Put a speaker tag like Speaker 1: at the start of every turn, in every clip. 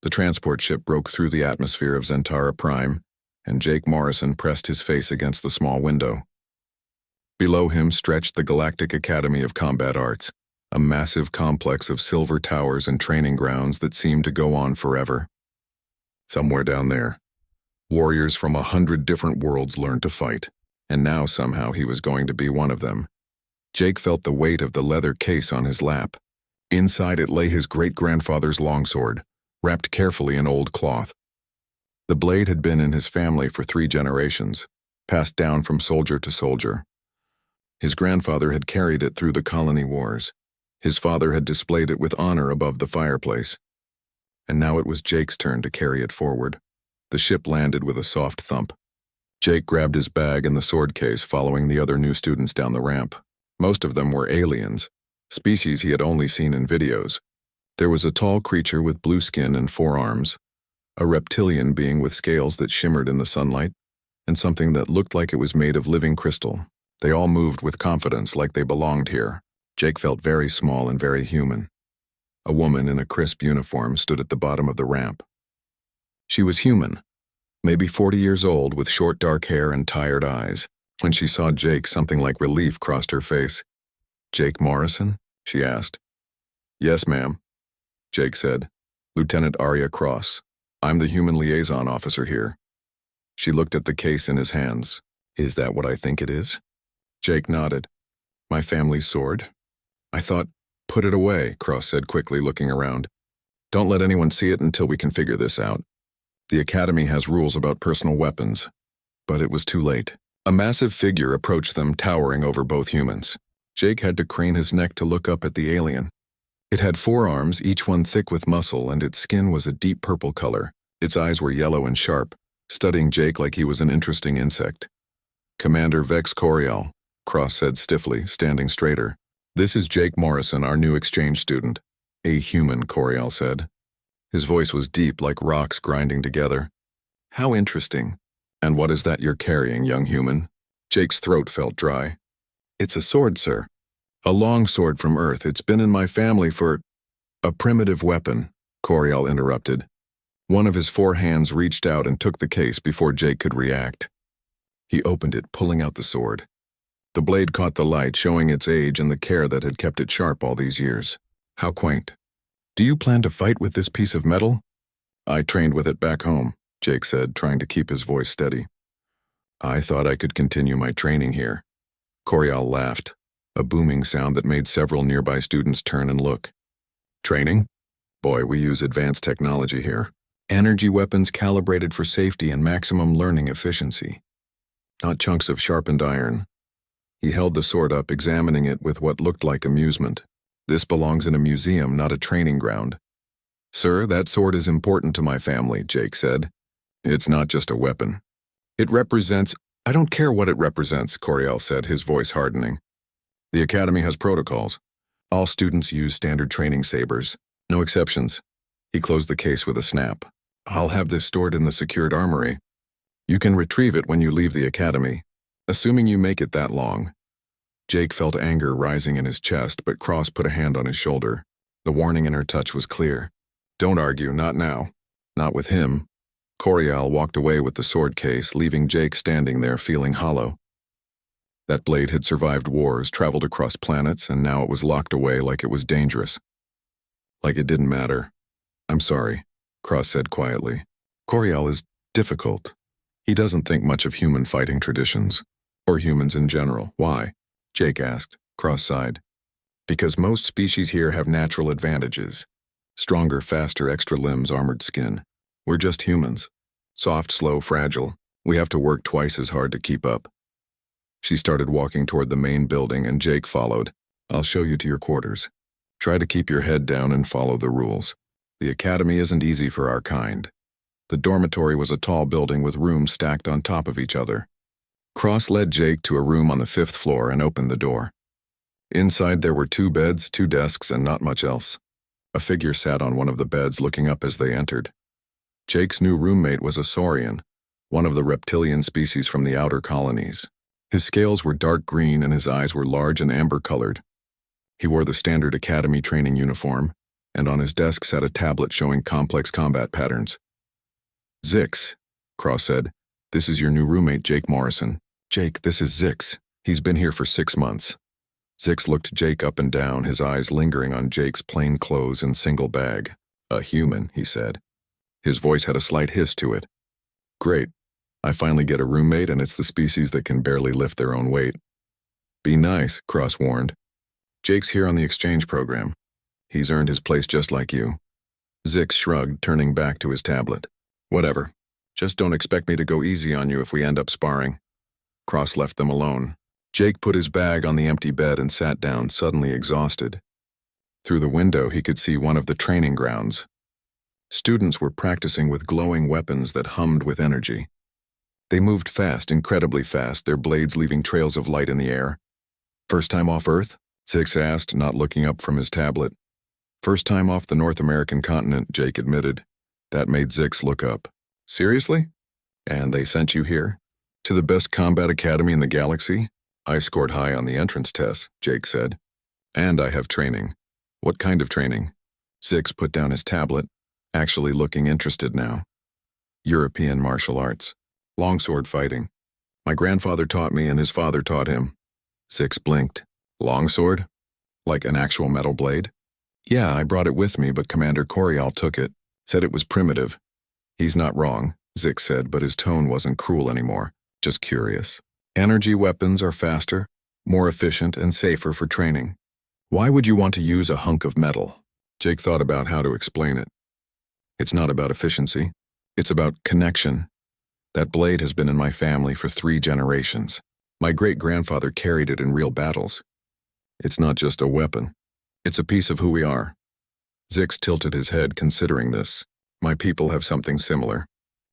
Speaker 1: The transport ship broke through the atmosphere of Zentara Prime, and Jake Morrison pressed his face against the small window. Below him stretched the Galactic Academy of Combat Arts, a massive complex of silver towers and training grounds that seemed to go on forever. Somewhere down there, warriors from 100 different worlds learned to fight, and now somehow he was going to be one of them. Jake felt the weight of the leather case on his lap. Inside it lay his great-grandfather's longsword, wrapped carefully in old cloth. The blade had been in his family for 3 generations, passed down from soldier to soldier. His grandfather had carried it through the colony wars. His father had displayed it with honor above the fireplace. And now it was Jake's turn to carry it forward. The ship landed with a soft thump. Jake grabbed his bag and the sword case, following the other new students down the ramp. Most of them were aliens, species he had only seen in videos. There was a tall creature with blue skin and 4 arms, a reptilian being with scales that shimmered in the sunlight, and something that looked like it was made of living crystal. They all moved with confidence, like they belonged here. Jake felt very small and very human. A woman in a crisp uniform stood at the bottom of the ramp. She was human, maybe 40 years old, with short dark hair and tired eyes. When she saw Jake, something like relief crossed her face. "Jake Morrison?" she asked. "Yes, ma'am," Jake said. "Lieutenant Arya Cross. I'm the human liaison officer here." She looked at the case in his hands. "Is that what I think it is?" Jake nodded. "My family's sword." "I thought—" "Put it away," Cross said quickly, looking around. "Don't let anyone see it until we can figure this out. The Academy has rules about personal weapons." But it was too late. A massive figure approached them, towering over both humans. Jake had to crane his neck to look up at the alien. It had 4 arms, each one thick with muscle, and its skin was a deep purple color. Its eyes were yellow and sharp, studying Jake like he was an interesting insect. "Commander Vex Coriel," Cross said stiffly, standing straighter. "This is Jake Morrison, our new exchange student." "A human," Coriel said. His voice was deep, like rocks grinding together. "How interesting. And what is that you're carrying, young human?" Jake's throat felt dry. "It's a sword, sir. A long sword from Earth. It's been in my family for—" "A primitive weapon," Coriel interrupted. One of his 4 hands reached out and took the case before Jake could react. He opened it, pulling out the sword. The blade caught the light, showing its age and the care that had kept it sharp all these years. How quaint. "Do you plan to fight with this piece of metal?" "I trained with it back home," Jake said, trying to keep his voice steady. "I thought I could continue my training here." Coriel laughed, a booming sound that made several nearby students turn and look. "Training? Boy, we use advanced technology here. Energy weapons calibrated for safety and maximum learning efficiency. Not chunks of sharpened iron." He held the sword up, examining it with what looked like amusement. "This belongs in a museum, not a training ground." "Sir, that sword is important to my family," Jake said. "It's not just a weapon. It represents—" "I don't care what it represents," Coriel said, his voice hardening. "The Academy has protocols. All students use standard training sabers. No exceptions." He closed the case with a snap. "I'll have this stored in the secured armory. You can retrieve it when you leave the Academy, assuming you make it that long." Jake felt anger rising in his chest, but Cross put a hand on his shoulder. The warning in her touch was clear. "Don't argue, not now. Not with him." Coriel walked away with the sword case, leaving Jake standing there feeling hollow. That blade had survived wars, traveled across planets, and now it was locked away like it was dangerous. Like it didn't matter. "I'm sorry," Cross said quietly. "Coriel is difficult. He doesn't think much of human fighting traditions, or humans in general." "Why?" Jake asked. Cross sighed. "Because most species here have natural advantages. Stronger, faster, extra limbs, armored skin. We're just humans. Soft, slow, fragile. We have to work twice as hard to keep up." She started walking toward the main building, and Jake followed. "I'll show you to your quarters. Try to keep your head down and follow the rules. The Academy isn't easy for our kind." The dormitory was a tall building with rooms stacked on top of each other. Cross led Jake to a room on the 5th floor and opened the door. Inside there were 2 beds, 2 desks, and not much else. A figure sat on one of the beds, looking up as they entered. Jake's new roommate was a saurian, one of the reptilian species from the outer colonies. His scales were dark green and his eyes were large and amber-colored. He wore the standard Academy training uniform, and on his desk sat a tablet showing complex combat patterns. "Zix," Cross said. "This is your new roommate, Jake Morrison." "Jake, this is Zix. He's been here for 6 months." Zix looked Jake up and down, his eyes lingering on Jake's plain clothes and single bag. "A human," he said. His voice had a slight hiss to it. "Great. I finally get a roommate, and it's the species that can barely lift their own weight." "Be nice," Cross warned. "Jake's here on the exchange program. He's earned his place just like you." Zix shrugged, turning back to his tablet. "Whatever. Just don't expect me to go easy on you if we end up sparring." Cross left them alone. Jake put his bag on the empty bed and sat down, suddenly exhausted. Through the window, he could see one of the training grounds. Students were practicing with glowing weapons that hummed with energy. They moved fast, incredibly fast, their blades leaving trails of light in the air. "First time off Earth?" Zix asked, not looking up from his tablet. "First time off the North American continent," Jake admitted. That made Zix look up. "Seriously? And they sent you here? To the best combat academy in the galaxy?" "I scored high on the entrance test," Jake said. "And I have training." "What kind of training?" Zix put down his tablet, actually looking interested now. "European martial arts. Longsword fighting. My grandfather taught me and his father taught him." Zix blinked. "Longsword? Like an actual metal blade?" "Yeah, I brought it with me, but Commander Corial took it. Said it was primitive." "He's not wrong," Zix said, but his tone wasn't cruel anymore, just curious. "Energy weapons are faster, more efficient, and safer for training. Why would you want to use a hunk of metal?" Jake thought about how to explain it. "It's not about efficiency. It's about connection. That blade has been in my family for 3 generations. My great-grandfather carried it in real battles. It's not just a weapon. It's a piece of who we are." Zix tilted his head, considering this. "My people have something similar.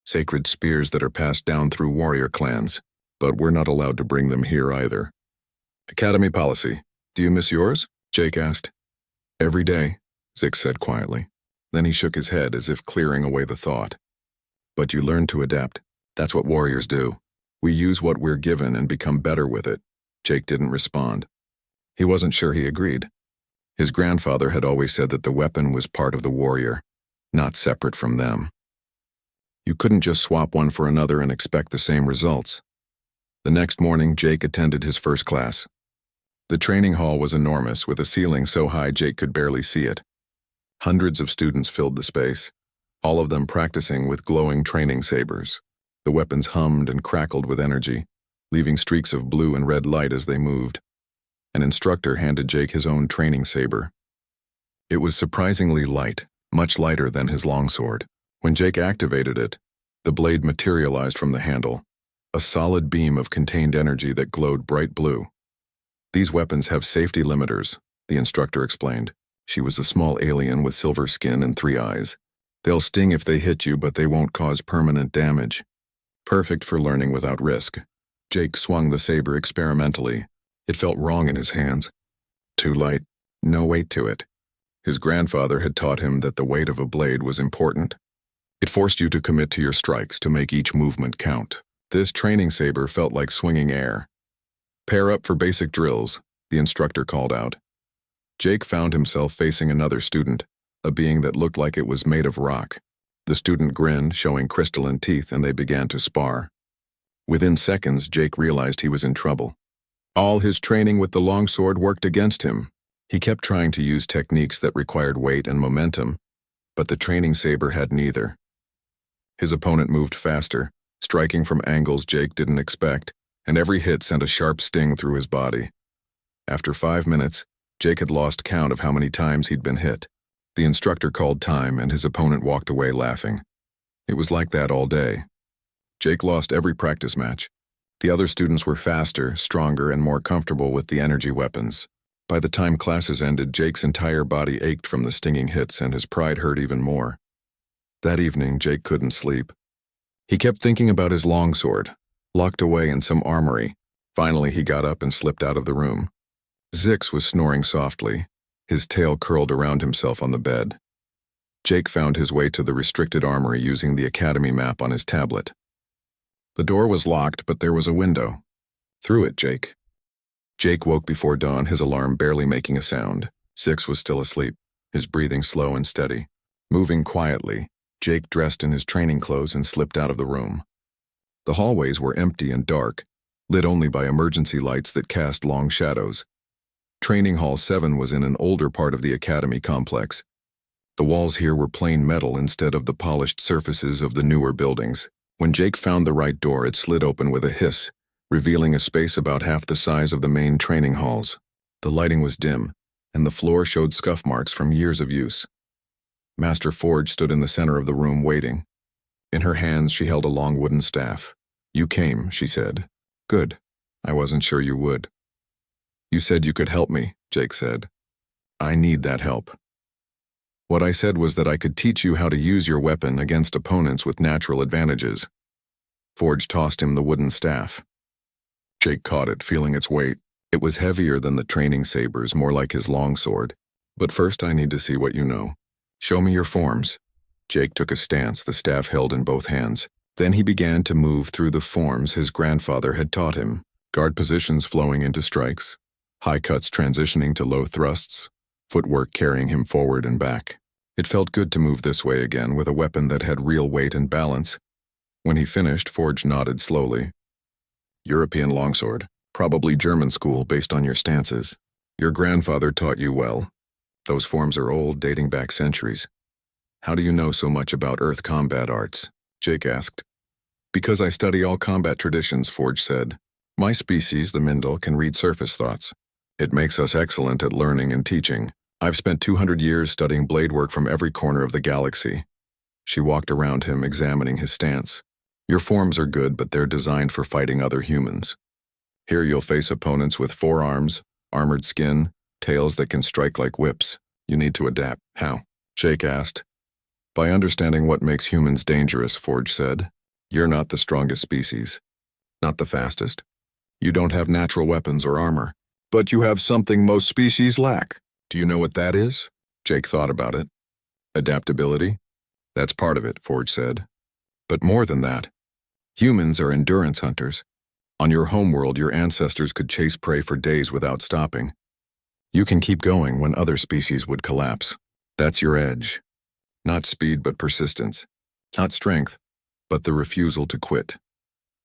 Speaker 1: Sacred spears that are passed down through warrior clans. But we're not allowed to bring them here either." "Academy policy. Do you miss yours?" Jake asked. "Every day," Zix said quietly. Then he shook his head as if clearing away the thought. "But you learn to adapt. That's what warriors do. We use what we're given and become better with it." Jake didn't respond. He wasn't sure he agreed. His grandfather had always said that the weapon was part of the warrior, not separate from them. You couldn't just swap one for another and expect the same results. The next morning, Jake attended his first class. The training hall was enormous, with a ceiling so high Jake could barely see it. Hundreds of students filled the space, all of them practicing with glowing training sabers. The weapons hummed and crackled with energy, leaving streaks of blue and red light as they moved. An instructor handed Jake his own training saber. It was surprisingly light, much lighter than his longsword. When Jake activated it, the blade materialized from the handle, a solid beam of contained energy that glowed bright blue. "These weapons have safety limiters," the instructor explained. She was a small alien with silver skin and 3 eyes. "They'll sting if they hit you, but they won't cause permanent damage. Perfect for learning without risk." Jake swung the saber experimentally. It felt wrong in his hands. Too light, no weight to it. His grandfather had taught him that the weight of a blade was important. It forced you to commit to your strikes, to make each movement count. This training saber felt like swinging air. "Pair up for basic drills," the instructor called out. Jake found himself facing another student, a being that looked like it was made of rock. The student grinned, showing crystalline teeth, and they began to spar. Within seconds, Jake realized he was in trouble. All his training with the longsword worked against him. He kept trying to use techniques that required weight and momentum, but the training saber had neither. His opponent moved faster, striking from angles Jake didn't expect, and every hit sent a sharp sting through his body. After 5 minutes, Jake had lost count of how many times he'd been hit. The instructor called time, and his opponent walked away laughing. It was like that all day. Jake lost every practice match. The other students were faster, stronger, and more comfortable with the energy weapons. By the time classes ended, Jake's entire body ached from the stinging hits, and his pride hurt even more. That evening, Jake couldn't sleep. He kept thinking about his longsword, locked away in some armory. Finally, he got up and slipped out of the room. Zix was snoring softly, his tail curled around himself on the bed. Jake found his way to the restricted armory using the academy map on his tablet. The door was locked, but there was a window. "Through it, Jake." Jake woke before dawn, his alarm barely making a sound. Zix was still asleep. his breathing slow and steady. Moving quietly, Jake dressed in his training clothes and slipped out of the room. The hallways were empty and dark, lit only by emergency lights that cast long shadows. Training Hall 7 was in an older part of the academy complex. The walls here were plain metal instead of the polished surfaces of the newer buildings. When Jake found the right door, it slid open with a hiss, revealing a space about half the size of the main training halls. The lighting was dim, and the floor showed scuff marks from years of use. Master Forge stood in the center of the room waiting. In her hands, she held a long wooden staff. "You came," she said. "Good. I wasn't sure you would." "You said you could help me," Jake said. "I need that help." "What I said was that I could teach you how to use your weapon against opponents with natural advantages." Forge tossed him the wooden staff. Jake caught it, feeling its weight. It was heavier than the training sabers, more like his longsword. "But first I need to see what you know. Show me your forms." Jake took a stance, the staff held in both hands. Then he began to move through the forms his grandfather had taught him. Guard positions flowing into strikes, high cuts transitioning to low thrusts, footwork carrying him forward and back. It felt good to move this way again with a weapon that had real weight and balance. When he finished, Forge nodded slowly. "European longsword, probably German school based on your stances. Your grandfather taught you well. Those forms are old, dating back centuries." "How do you know so much about Earth combat arts?" Jake asked. "Because I study all combat traditions," Forge said. "My species, the Mindel, can read surface thoughts. It makes us excellent at learning and teaching. I've spent 200 years studying blade work from every corner of the galaxy." She walked around him, examining his stance. "Your forms are good, but they're designed for fighting other humans. Here you'll face opponents with 4 arms, armored skin, tails that can strike like whips. You need to adapt." "How?" Jake asked. "By understanding what makes humans dangerous," Forge said. "You're not the strongest species. Not the fastest. You don't have natural weapons or armor. But you have something most species lack. Do you know what that is?" Jake thought about it. "Adaptability? That's part of it," Forge said. "But more than that. Humans are endurance hunters. On your homeworld, your ancestors could chase prey for days without stopping. You can keep going when other species would collapse. That's your edge. Not speed, but persistence. Not strength, but the refusal to quit."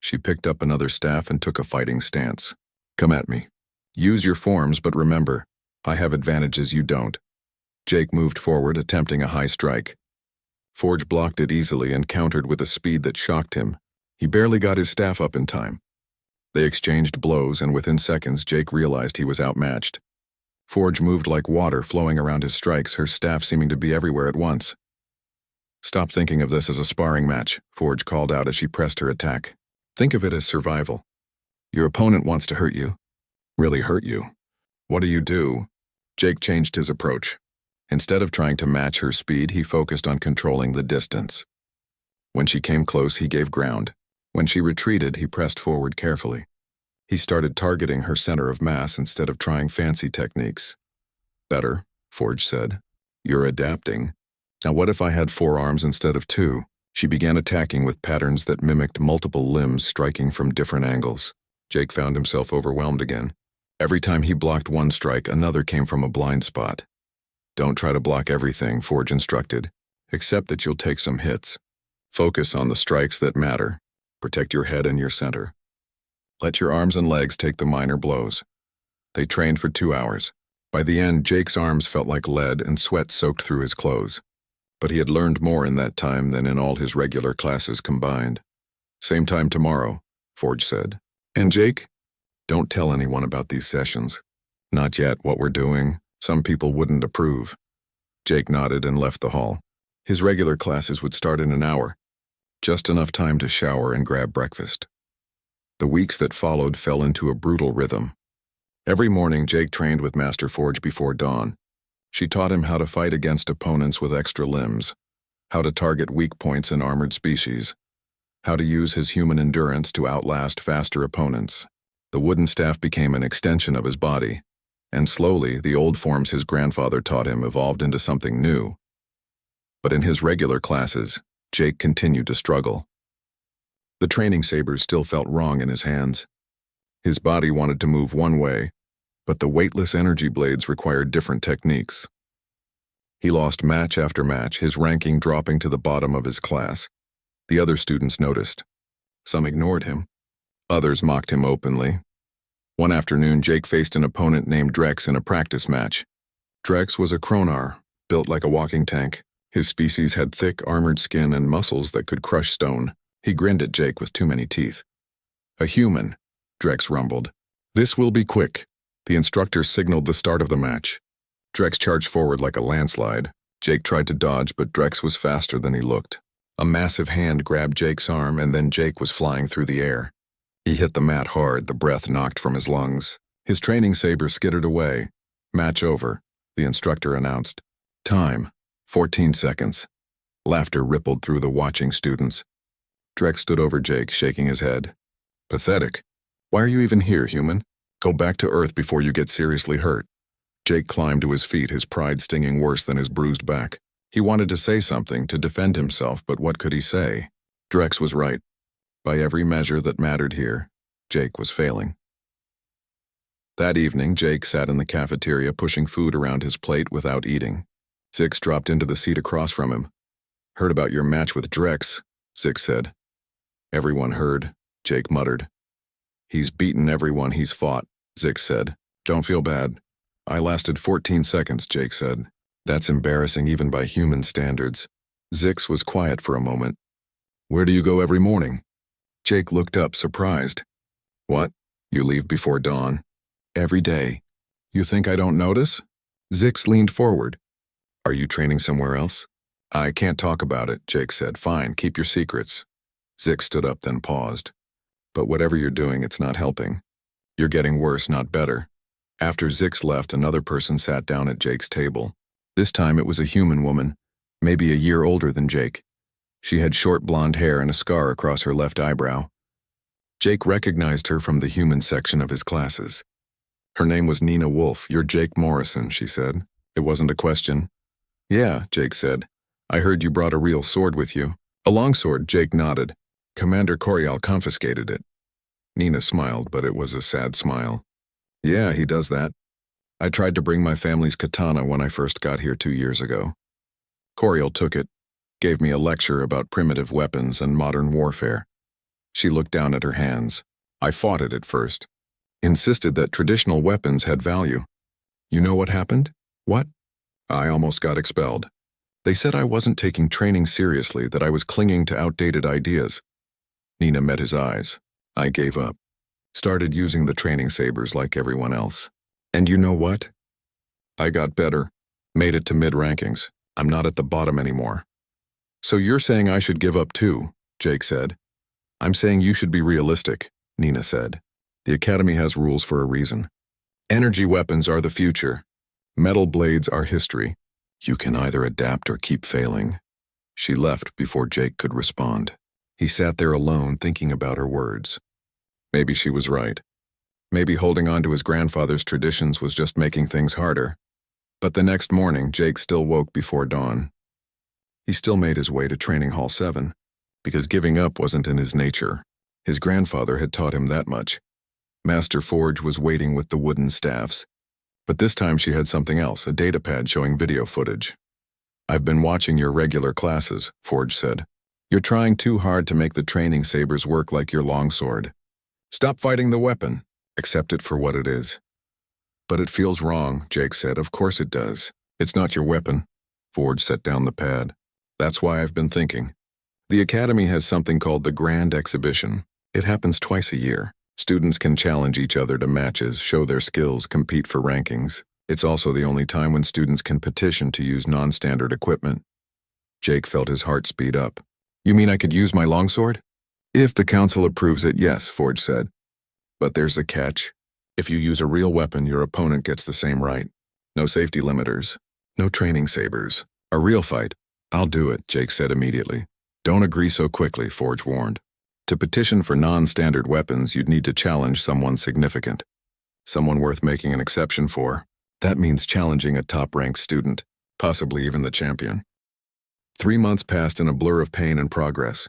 Speaker 1: She picked up another staff and took a fighting stance. "Come at me. Use your forms, but remember, I have advantages you don't." Jake moved forward, attempting a high strike. Forge blocked it easily and countered with a speed that shocked him. He barely got his staff up in time. They exchanged blows, and within seconds, Jake realized he was outmatched. Forge moved like water flowing around his strikes, her staff seeming to be everywhere at once. "Stop thinking of this as a sparring match," Forge called out as she pressed her attack. "Think of it as survival. Your opponent wants to hurt you. Really hurt you. What do you do?" Jake changed his approach. Instead of trying to match her speed, he focused on controlling the distance. When she came close, he gave ground. When she retreated, he pressed forward carefully. He started targeting her center of mass instead of trying fancy techniques. "Better," Forge said. "You're adapting. Now what if I had 4 arms instead of 2? She began attacking with patterns that mimicked multiple limbs striking from different angles. Jake found himself overwhelmed again. Every time he blocked one strike, another came from a blind spot. "Don't try to block everything," Forge instructed. "Accept that you'll take some hits. Focus on the strikes that matter. Protect your head and your center. Let your arms and legs take the minor blows." They trained for 2 hours. By the end, Jake's arms felt like lead and sweat soaked through his clothes. But he had learned more in that time than in all his regular classes combined. "Same time tomorrow," Forge said. "And Jake, don't tell anyone about these sessions. Not yet what we're doing. Some people wouldn't approve." Jake nodded and left the hall. His regular classes would start in an hour. Just enough time to shower and grab breakfast. The weeks that followed fell into a brutal rhythm. Every morning, Jake trained with Master Forge before dawn. She taught him how to fight against opponents with extra limbs, how to target weak points in armored species, how to use his human endurance to outlast faster opponents. The wooden staff became an extension of his body, and slowly the old forms his grandfather taught him evolved into something new. But in his regular classes, Jake continued to struggle. The training sabers still felt wrong in his hands. His body wanted to move one way, but the weightless energy blades required different techniques. He lost match after match, his ranking dropping to the bottom of his class. The other students noticed. Some ignored him. Others mocked him openly. One afternoon, Jake faced an opponent named Drex in a practice match. Drex was a Kronar, built like a walking tank. His species had thick, armored skin and muscles that could crush stone. He grinned at Jake with too many teeth. "A human," Drex rumbled. "This will be quick." The instructor signaled the start of the match. Drex charged forward like a landslide. Jake tried to dodge, but Drex was faster than he looked. A massive hand grabbed Jake's arm, and then Jake was flying through the air. He hit the mat hard, the breath knocked from his lungs. His training saber skittered away. "Match over," the instructor announced. "Time, 14 seconds. Laughter rippled through the watching students. Drex stood over Jake, shaking his head. "Pathetic. Why are you even here, human? Go back to Earth before you get seriously hurt." Jake climbed to his feet, his pride stinging worse than his bruised back. He wanted to say something, to defend himself, but what could he say? Drex was right. By every measure that mattered here, Jake was failing. That evening, Jake sat in the cafeteria pushing food around his plate without eating. Zix dropped into the seat across from him. "Heard about your match with Drex," Zix said. "Everyone heard," Jake muttered. "He's beaten everyone he's fought," Zix said. "Don't feel bad." "I lasted 14 seconds, Jake said. "That's embarrassing even by human standards." Zix was quiet for a moment. "Where do you go every morning?" Jake looked up, surprised. "What? You leave before dawn?" "Every day." "You think I don't notice?" Zix leaned forward. "Are you training somewhere else?" "I can't talk about it," Jake said. "Fine, keep your secrets." Zix stood up, then paused. "But whatever you're doing, it's not helping. You're getting worse, not better." After Zix left, another person sat down at Jake's table. This time it was a human woman, maybe a year older than Jake. She had short blonde hair and a scar across her left eyebrow. Jake recognized her from the human section of his classes. Her name was Nina Wolf. "You're Jake Morrison," she said. It wasn't a question. "Yeah," Jake said. "I heard you brought a real sword with you." "A longsword," Jake nodded. "Commander Corial confiscated it." Nina smiled, but it was a sad smile. "Yeah, he does that. I tried to bring my family's katana when I first got here 2 years ago. Corial took it, gave me a lecture about primitive weapons and modern warfare." She looked down at her hands. "I fought it at first. Insisted that traditional weapons had value. You know what happened?" "What?" "I almost got expelled. They said I wasn't taking training seriously, that I was clinging to outdated ideas." Nina met his eyes. "I gave up. Started using the training sabers like everyone else. And you know what? I got better. Made it to mid-rankings. I'm not at the bottom anymore." "So you're saying I should give up too," Jake said. "I'm saying you should be realistic," Nina said. "The Academy has rules for a reason. Energy weapons are the future. Metal blades are history. You can either adapt or keep failing." She left before Jake could respond. He sat there alone, thinking about her words. Maybe she was right. Maybe holding on to his grandfather's traditions was just making things harder. But the next morning, Jake still woke before dawn. He still made his way to Training Hall 7, because giving up wasn't in his nature. His grandfather had taught him that much. Master Forge was waiting with the wooden staffs. But this time she had something else, a datapad showing video footage. "I've been watching your regular classes," Forge said. "You're trying too hard to make the training sabers work like your longsword. Stop fighting the weapon. Accept it for what it is." "But it feels wrong," Jake said. "Of course it does. It's not your weapon." Forge set down the pad. "That's why I've been thinking. The Academy has something called the Grand Exhibition. It happens twice a year. Students can challenge each other to matches, show their skills, compete for rankings. It's also the only time when students can petition to use non-standard equipment." Jake felt his heart speed up. "You mean I could use my longsword?" "If the council approves it, yes," Forge said. "But there's a catch. If you use a real weapon, your opponent gets the same right. No safety limiters. No training sabers. A real fight." "I'll do it," Jake said immediately. "Don't agree so quickly," Forge warned. "To petition for non-standard weapons, you'd need to challenge someone significant. Someone worth making an exception for. That means challenging a top-ranked student, possibly even the champion." 3 months passed in a blur of pain and progress.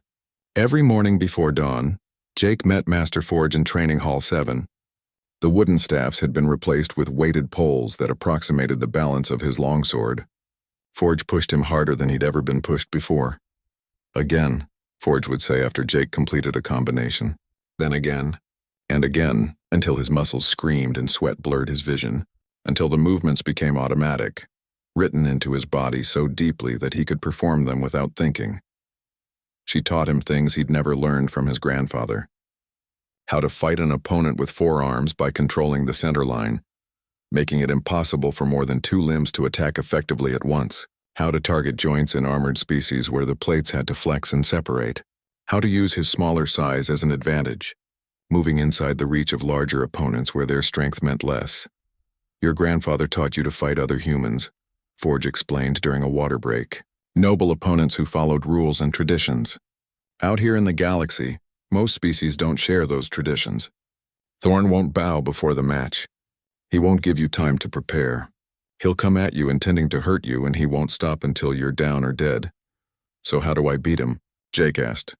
Speaker 1: Every morning before dawn, Jake met Master Forge in Training Hall 7. The wooden staffs had been replaced with weighted poles that approximated the balance of his longsword. Forge pushed him harder than he'd ever been pushed before. Again, Forge would say after Jake completed a combination. Then again, and again, until his muscles screamed and sweat blurred his vision, until the movements became automatic, written into his body so deeply that he could perform them without thinking. She taught him things he'd never learned from his grandfather. How to fight an opponent with 4 arms by controlling the center line, making it impossible for more than 2 limbs to attack effectively at once. How to target joints in armored species where the plates had to flex and separate. How to use his smaller size as an advantage, moving inside the reach of larger opponents where their strength meant less. Your grandfather taught you to fight other humans, Forge explained during a water break. Noble opponents who followed rules and traditions. Out here in the galaxy, most species don't share those traditions. Thorn won't bow before the match. He won't give you time to prepare. He'll come at you intending to hurt you, and he won't stop until you're down or dead. So how do I beat him? Jake asked.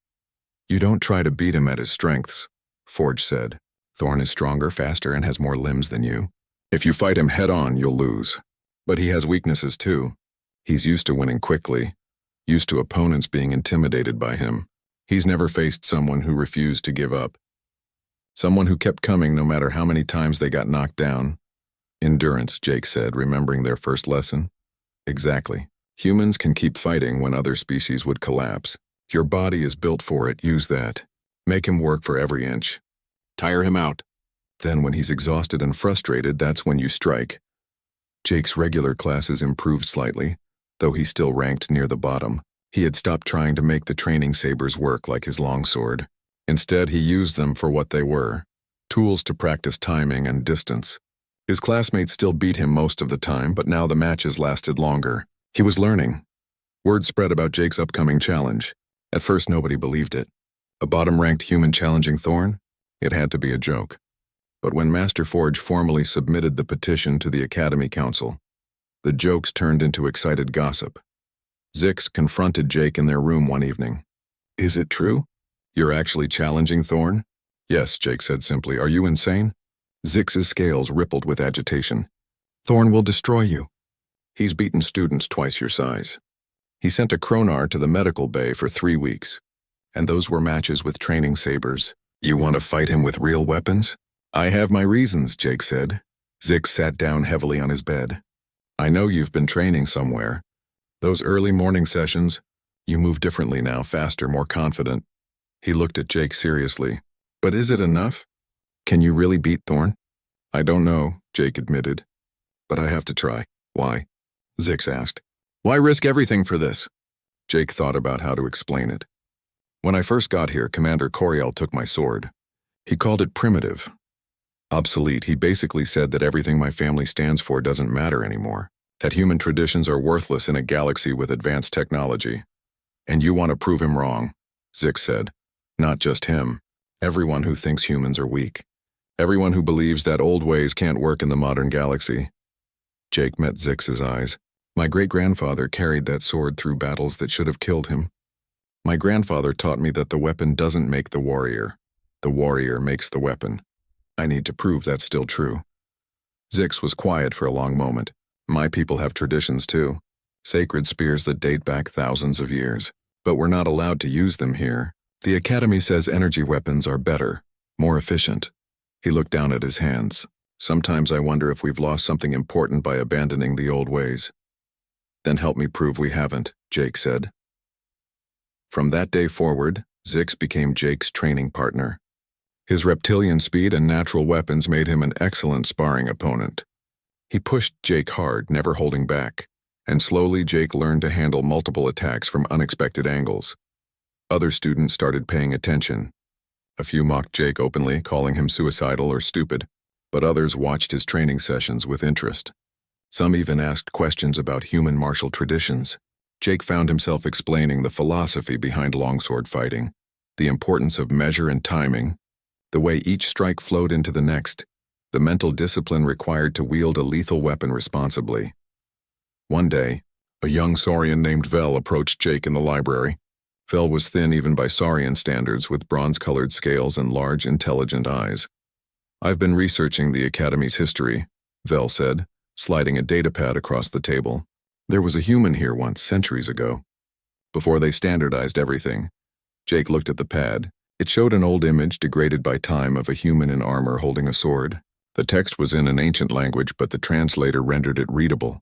Speaker 1: You don't try to beat him at his strengths, Forge said. Thorn is stronger, faster, and has more limbs than you. If you fight him head-on, you'll lose. But he has weaknesses too. He's used to winning quickly, used to opponents being intimidated by him. He's never faced someone who refused to give up. Someone who kept coming no matter how many times they got knocked down. Endurance, Jake said, remembering their first lesson. Exactly. Humans can keep fighting when other species would collapse. Your body is built for it, use that. Make him work for every inch. Tire him out. Then when he's exhausted and frustrated, that's when you strike. Jake's regular classes improved slightly, though he still ranked near the bottom. He had stopped trying to make the training sabers work like his longsword. Instead, he used them for what they were, tools to practice timing and distance. His classmates still beat him most of the time, but now the matches lasted longer. He was learning. Word spread about Jake's upcoming challenge. At first, nobody believed it. A bottom-ranked human challenging Thorn? It had to be a joke. But when Master Forge formally submitted the petition to the Academy Council, the jokes turned into excited gossip. Zix confronted Jake in their room one evening. Is it true? You're actually challenging Thorn? Yes, Jake said simply. Are you insane? Zix's scales rippled with agitation. Thorn will destroy you. He's beaten students twice your size. He sent a Kronar to the medical bay for 3 weeks. And those were matches with training sabers. You want to fight him with real weapons? I have my reasons, Jake said. Zix sat down heavily on his bed. I know you've been training somewhere. Those early morning sessions, you move differently now, faster, more confident. He looked at Jake seriously. But is it enough? Can you really beat Thorn? I don't know, Jake admitted. But I have to try. Why? Zix asked. Why risk everything for this? Jake thought about how to explain it. When I first got here, Commander Coriel took my sword. He called it primitive. Obsolete. He basically said that everything my family stands for doesn't matter anymore. That human traditions are worthless in a galaxy with advanced technology. And you want to prove him wrong, Zix said. Not just him. Everyone who thinks humans are weak. Everyone who believes that old ways can't work in the modern galaxy. Jake met Zix's eyes. My great-grandfather carried that sword through battles that should have killed him. My grandfather taught me that the weapon doesn't make the warrior. The warrior makes the weapon. I need to prove that's still true. Zix was quiet for a long moment. My people have traditions too. Sacred spears that date back thousands of years. But we're not allowed to use them here. The Academy says energy weapons are better, more efficient. He looked down at his hands. Sometimes I wonder if we've lost something important by abandoning the old ways. Then help me prove we haven't, Jake said. From that day forward, Zix became Jake's training partner. His reptilian speed and natural weapons made him an excellent sparring opponent. He pushed Jake hard, never holding back, and slowly Jake learned to handle multiple attacks from unexpected angles. Other students started paying attention. A few mocked Jake openly, calling him suicidal or stupid, but others watched his training sessions with interest. Some even asked questions about human martial traditions. Jake found himself explaining the philosophy behind longsword fighting, the importance of measure and timing, the way each strike flowed into the next, the mental discipline required to wield a lethal weapon responsibly. One day, a young Saurian named Vel approached Jake in the library. Vel was thin even by Saurian standards, with bronze-colored scales and large, intelligent eyes. I've been researching the Academy's history, Vel said, sliding a datapad across the table. There was a human here once, centuries ago. Before they standardized everything, Jake looked at the pad. It showed an old image degraded by time of a human in armor holding a sword. The text was in an ancient language, but the translator rendered it readable.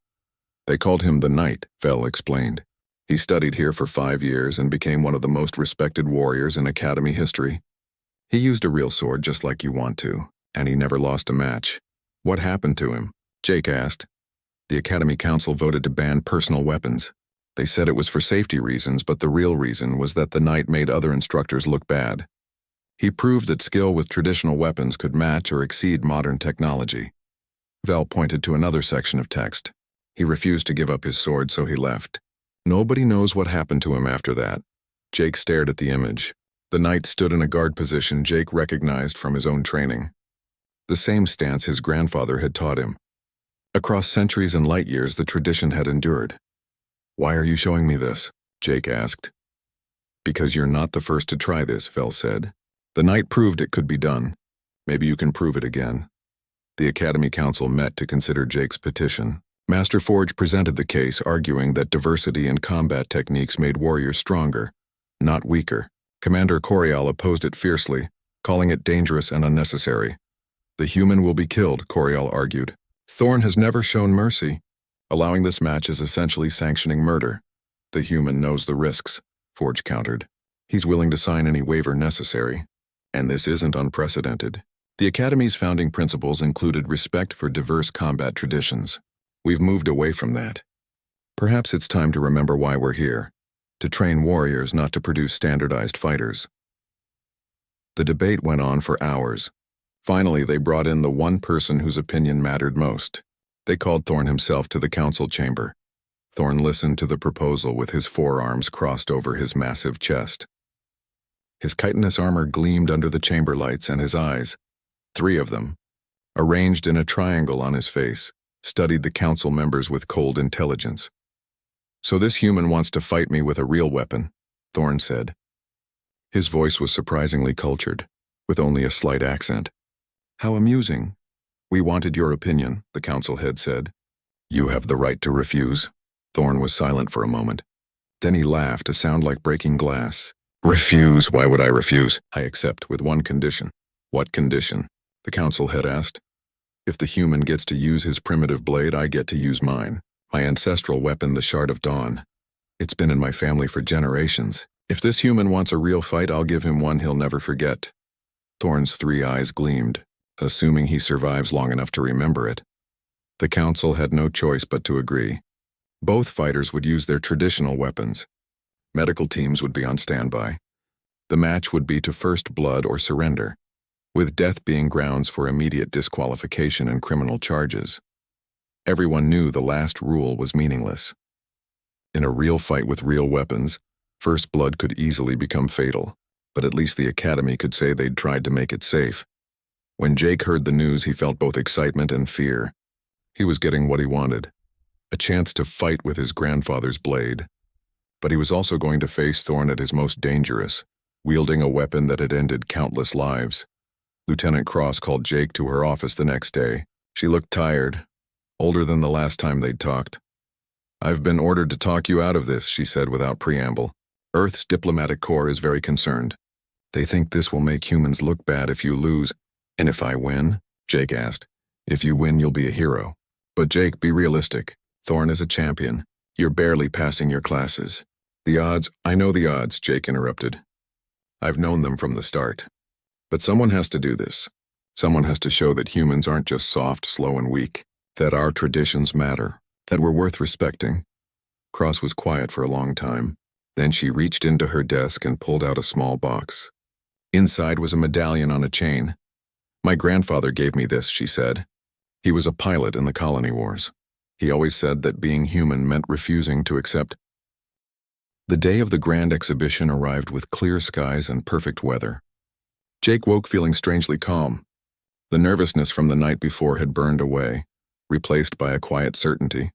Speaker 1: They called him the Knight, Vel explained. He studied here for 5 years and became one of the most respected warriors in Academy history. He used a real sword just like you want to, and he never lost a match. What happened to him? Jake asked. The Academy Council voted to ban personal weapons. They said it was for safety reasons, but the real reason was that the Knight made other instructors look bad. He proved that skill with traditional weapons could match or exceed modern technology. Vel pointed to another section of text. He refused to give up his sword, so he left. Nobody knows what happened to him after that. Jake stared at the image. The Knight stood in a guard position Jake recognized from his own training. The same stance his grandfather had taught him. Across centuries and light years, the tradition had endured. "Why are you showing me this?" Jake asked. "Because you're not the first to try this," Vel said. "The Knight proved it could be done. Maybe you can prove it again." The Academy Council met to consider Jake's petition. Master Forge presented the case, arguing that diversity in combat techniques made warriors stronger, not weaker. Commander Corial opposed it fiercely, calling it dangerous and unnecessary. "The human will be killed," Corial argued. "Thorn has never shown mercy. Allowing this match is essentially sanctioning murder. The human knows the risks," Forge countered. "He's willing to sign any waiver necessary. And this isn't unprecedented. The Academy's founding principles included respect for diverse combat traditions. We've moved away from that. Perhaps it's time to remember why we're here. To train warriors, not to produce standardized fighters." The debate went on for hours. Finally, they brought in the one person whose opinion mattered most. They called Thorn himself to the council chamber. Thorn listened to the proposal with his forearms crossed over his massive chest. His chitinous armor gleamed under the chamber lights, and his eyes, 3 of them, arranged in a triangle on his face, studied the council members with cold intelligence. "So this human wants to fight me with a real weapon," Thorn said. His voice was surprisingly cultured, with only a slight accent. "How amusing. We wanted your opinion," the council head said. "You have the right to refuse." Thorn was silent for a moment. Then he laughed, a sound like breaking glass. "Refuse? Why would I refuse? I accept with one condition." "What condition?" the council head asked. "If the human gets to use his primitive blade, I get to use mine. My ancestral weapon, the Shard of Dawn. It's been in my family for generations. If this human wants a real fight, I'll give him one he'll never forget." Thorn's 3 eyes gleamed, assuming he survives long enough to remember it. The council had no choice but to agree. Both fighters would use their traditional weapons. Medical teams would be on standby. The match would be to first blood or surrender, with death being grounds for immediate disqualification and criminal charges. Everyone knew the last rule was meaningless. In a real fight with real weapons, first blood could easily become fatal, but at least the Academy could say they'd tried to make it safe. When Jake heard the news, he felt both excitement and fear. He was getting what he wanted, a chance to fight with his grandfather's blade. But he was also going to face Thorn at his most dangerous, wielding a weapon that had ended countless lives. Lieutenant Cross called Jake to her office the next day. She looked tired, older than the last time they'd talked. "I've been ordered to talk you out of this," she said without preamble. "Earth's diplomatic corps is very concerned. They think this will make humans look bad if you lose." "And if I win?" Jake asked. "If you win, you'll be a hero." "But Jake, be realistic. Thorn is a champion. You're barely passing your classes." "The odds—" "I know the odds," Jake interrupted. "I've known them from the start. But someone has to do this. Someone has to show that humans aren't just soft, slow, and weak, that our traditions matter, that we're worth respecting." Cross was quiet for a long time. Then she reached into her desk and pulled out a small box. Inside was a medallion on a chain. "My grandfather gave me this," she said. "He was a pilot in the colony wars. He always said that being human meant refusing to accept." The day of the grand exhibition arrived with clear skies and perfect weather. Jake woke feeling strangely calm. The nervousness from the night before had burned away, replaced by a quiet certainty.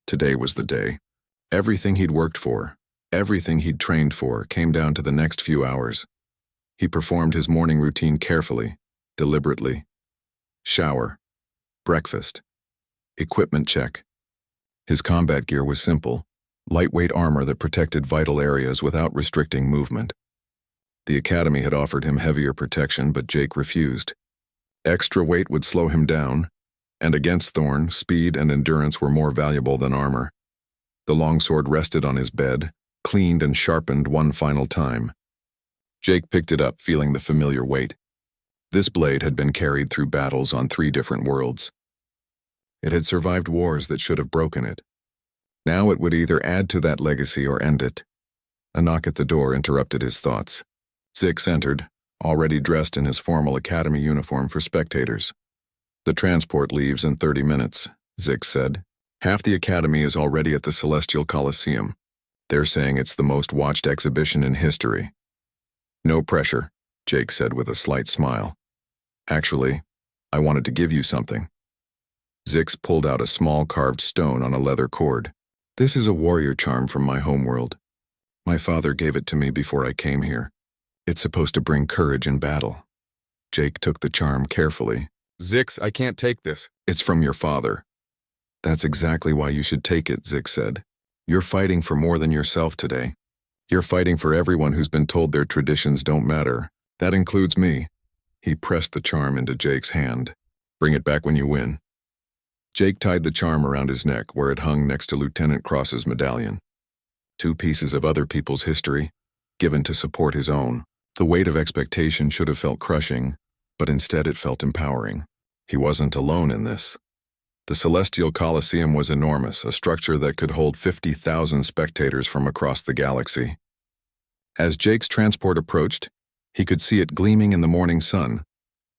Speaker 1: Today was the day. Everything he'd worked for, everything he'd trained for, came down to the next few hours. He performed his morning routine carefully, deliberately. Shower, breakfast, equipment check. His combat gear was simple, lightweight armor that protected vital areas without restricting movement. The Academy had offered him heavier protection, but Jake refused. Extra weight would slow him down, and against Thorn, speed and endurance were more valuable than armor. The longsword rested on his bed, cleaned and sharpened one final time. Jake picked it up, feeling the familiar weight. This blade had been carried through battles on 3 different worlds. It had survived wars that should have broken it. Now it would either add to that legacy or end it. A knock at the door interrupted his thoughts. Zix entered, already dressed in his formal Academy uniform for spectators. "The transport leaves in 30 minutes, Zix said. "Half the Academy is already at the Celestial Coliseum. They're saying it's the most watched exhibition in history." "No pressure," Jake said with a slight smile. "Actually, I wanted to give you something." Zix pulled out a small carved stone on a leather cord. "This is a warrior charm from my homeworld. My father gave it to me before I came here. It's supposed to bring courage in battle." Jake took the charm carefully. "Zix, I can't take this." "It's from your father." "That's exactly why you should take it," Zix said. "You're fighting for more than yourself today. You're fighting for everyone who's been told their traditions don't matter. That includes me." He pressed the charm into Jake's hand. "Bring it back when you win." Jake tied the charm around his neck where it hung next to Lieutenant Cross's medallion. 2 pieces of other people's history, given to support his own. The weight of expectation should have felt crushing, but instead it felt empowering. He wasn't alone in this. The Celestial Coliseum was enormous, a structure that could hold 50,000 spectators from across the galaxy. As Jake's transport approached, he could see it gleaming in the morning sun,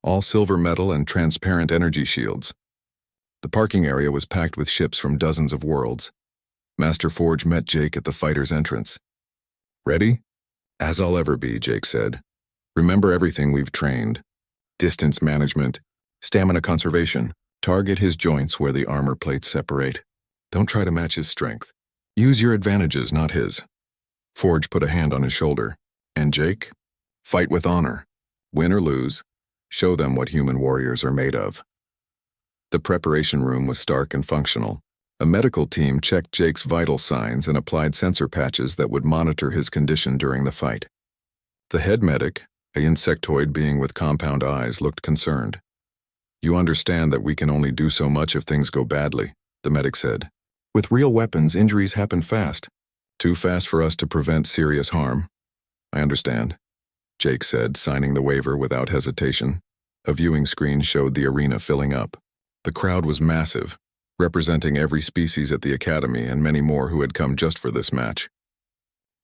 Speaker 1: all silver metal and transparent energy shields. The parking area was packed with ships from dozens of worlds. Master Forge met Jake at the fighter's entrance. "Ready?" "As I'll ever be," Jake said. "Remember everything we've trained. Distance management, stamina conservation. Target his joints where the armor plates separate. Don't try to match his strength. Use your advantages, not his." Forge put a hand on his shoulder. "And Jake? Fight with honor. Win or lose, show them what human warriors are made of." The preparation room was stark and functional. A medical team checked Jake's vital signs and applied sensor patches that would monitor his condition during the fight. The head medic, an insectoid being with compound eyes, looked concerned. "You understand that we can only do so much if things go badly," the medic said. "With real weapons, injuries happen fast. Too fast for us to prevent serious harm." "I understand," Jake said, signing the waiver without hesitation. A viewing screen showed the arena filling up. The crowd was massive, representing every species at the Academy and many more who had come just for this match.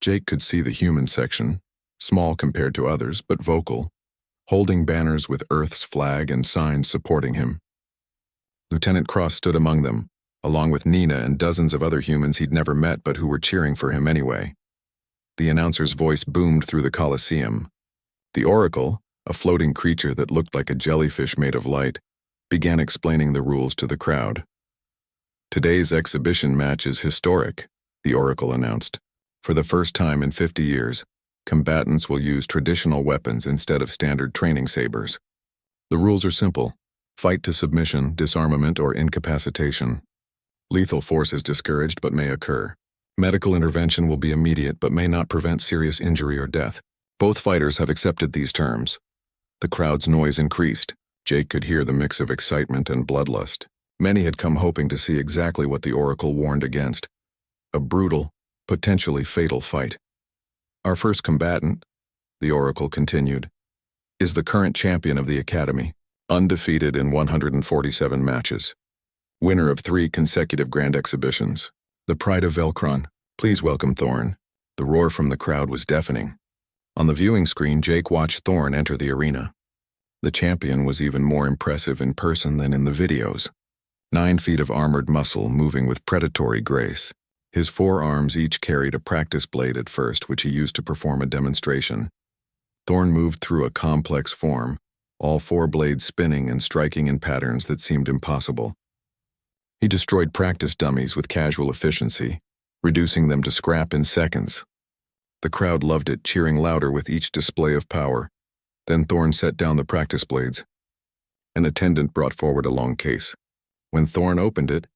Speaker 1: Jake could see the human section, small compared to others, but vocal, holding banners with Earth's flag and signs supporting him. Lieutenant Cross stood among them, along with Nina and dozens of other humans he'd never met but who were cheering for him anyway. The announcer's voice boomed through the Coliseum. The Oracle, a floating creature that looked like a jellyfish made of light, began explaining the rules to the crowd. "Today's exhibition match is historic," the Oracle announced. "For the first time in 50 years, combatants will use traditional weapons instead of standard training sabers. The rules are simple: fight to submission, disarmament, or incapacitation. Lethal force is discouraged but may occur. Medical intervention will be immediate but may not prevent serious injury or death. Both fighters have accepted these terms." The crowd's noise increased. Jake could hear the mix of excitement and bloodlust. Many had come hoping to see exactly what the Oracle warned against: a brutal, potentially fatal fight. "Our first combatant," the Oracle continued, "is the current champion of the Academy, undefeated in 147 matches. Winner of 3 consecutive grand exhibitions. The pride of Velcron. Please welcome Thorn." The roar from the crowd was deafening. On the viewing screen, Jake watched Thorn enter the arena. The champion was even more impressive in person than in the videos. 9 feet of armored muscle moving with predatory grace. His 4 arms each carried a practice blade at first, which he used to perform a demonstration. Thorn moved through a complex form, all 4 blades spinning and striking in patterns that seemed impossible. He destroyed practice dummies with casual efficiency, reducing them to scrap in seconds. The crowd loved it, cheering louder with each display of power. Then Thorn set down the practice blades. An attendant brought forward a long case. When Thorn opened it,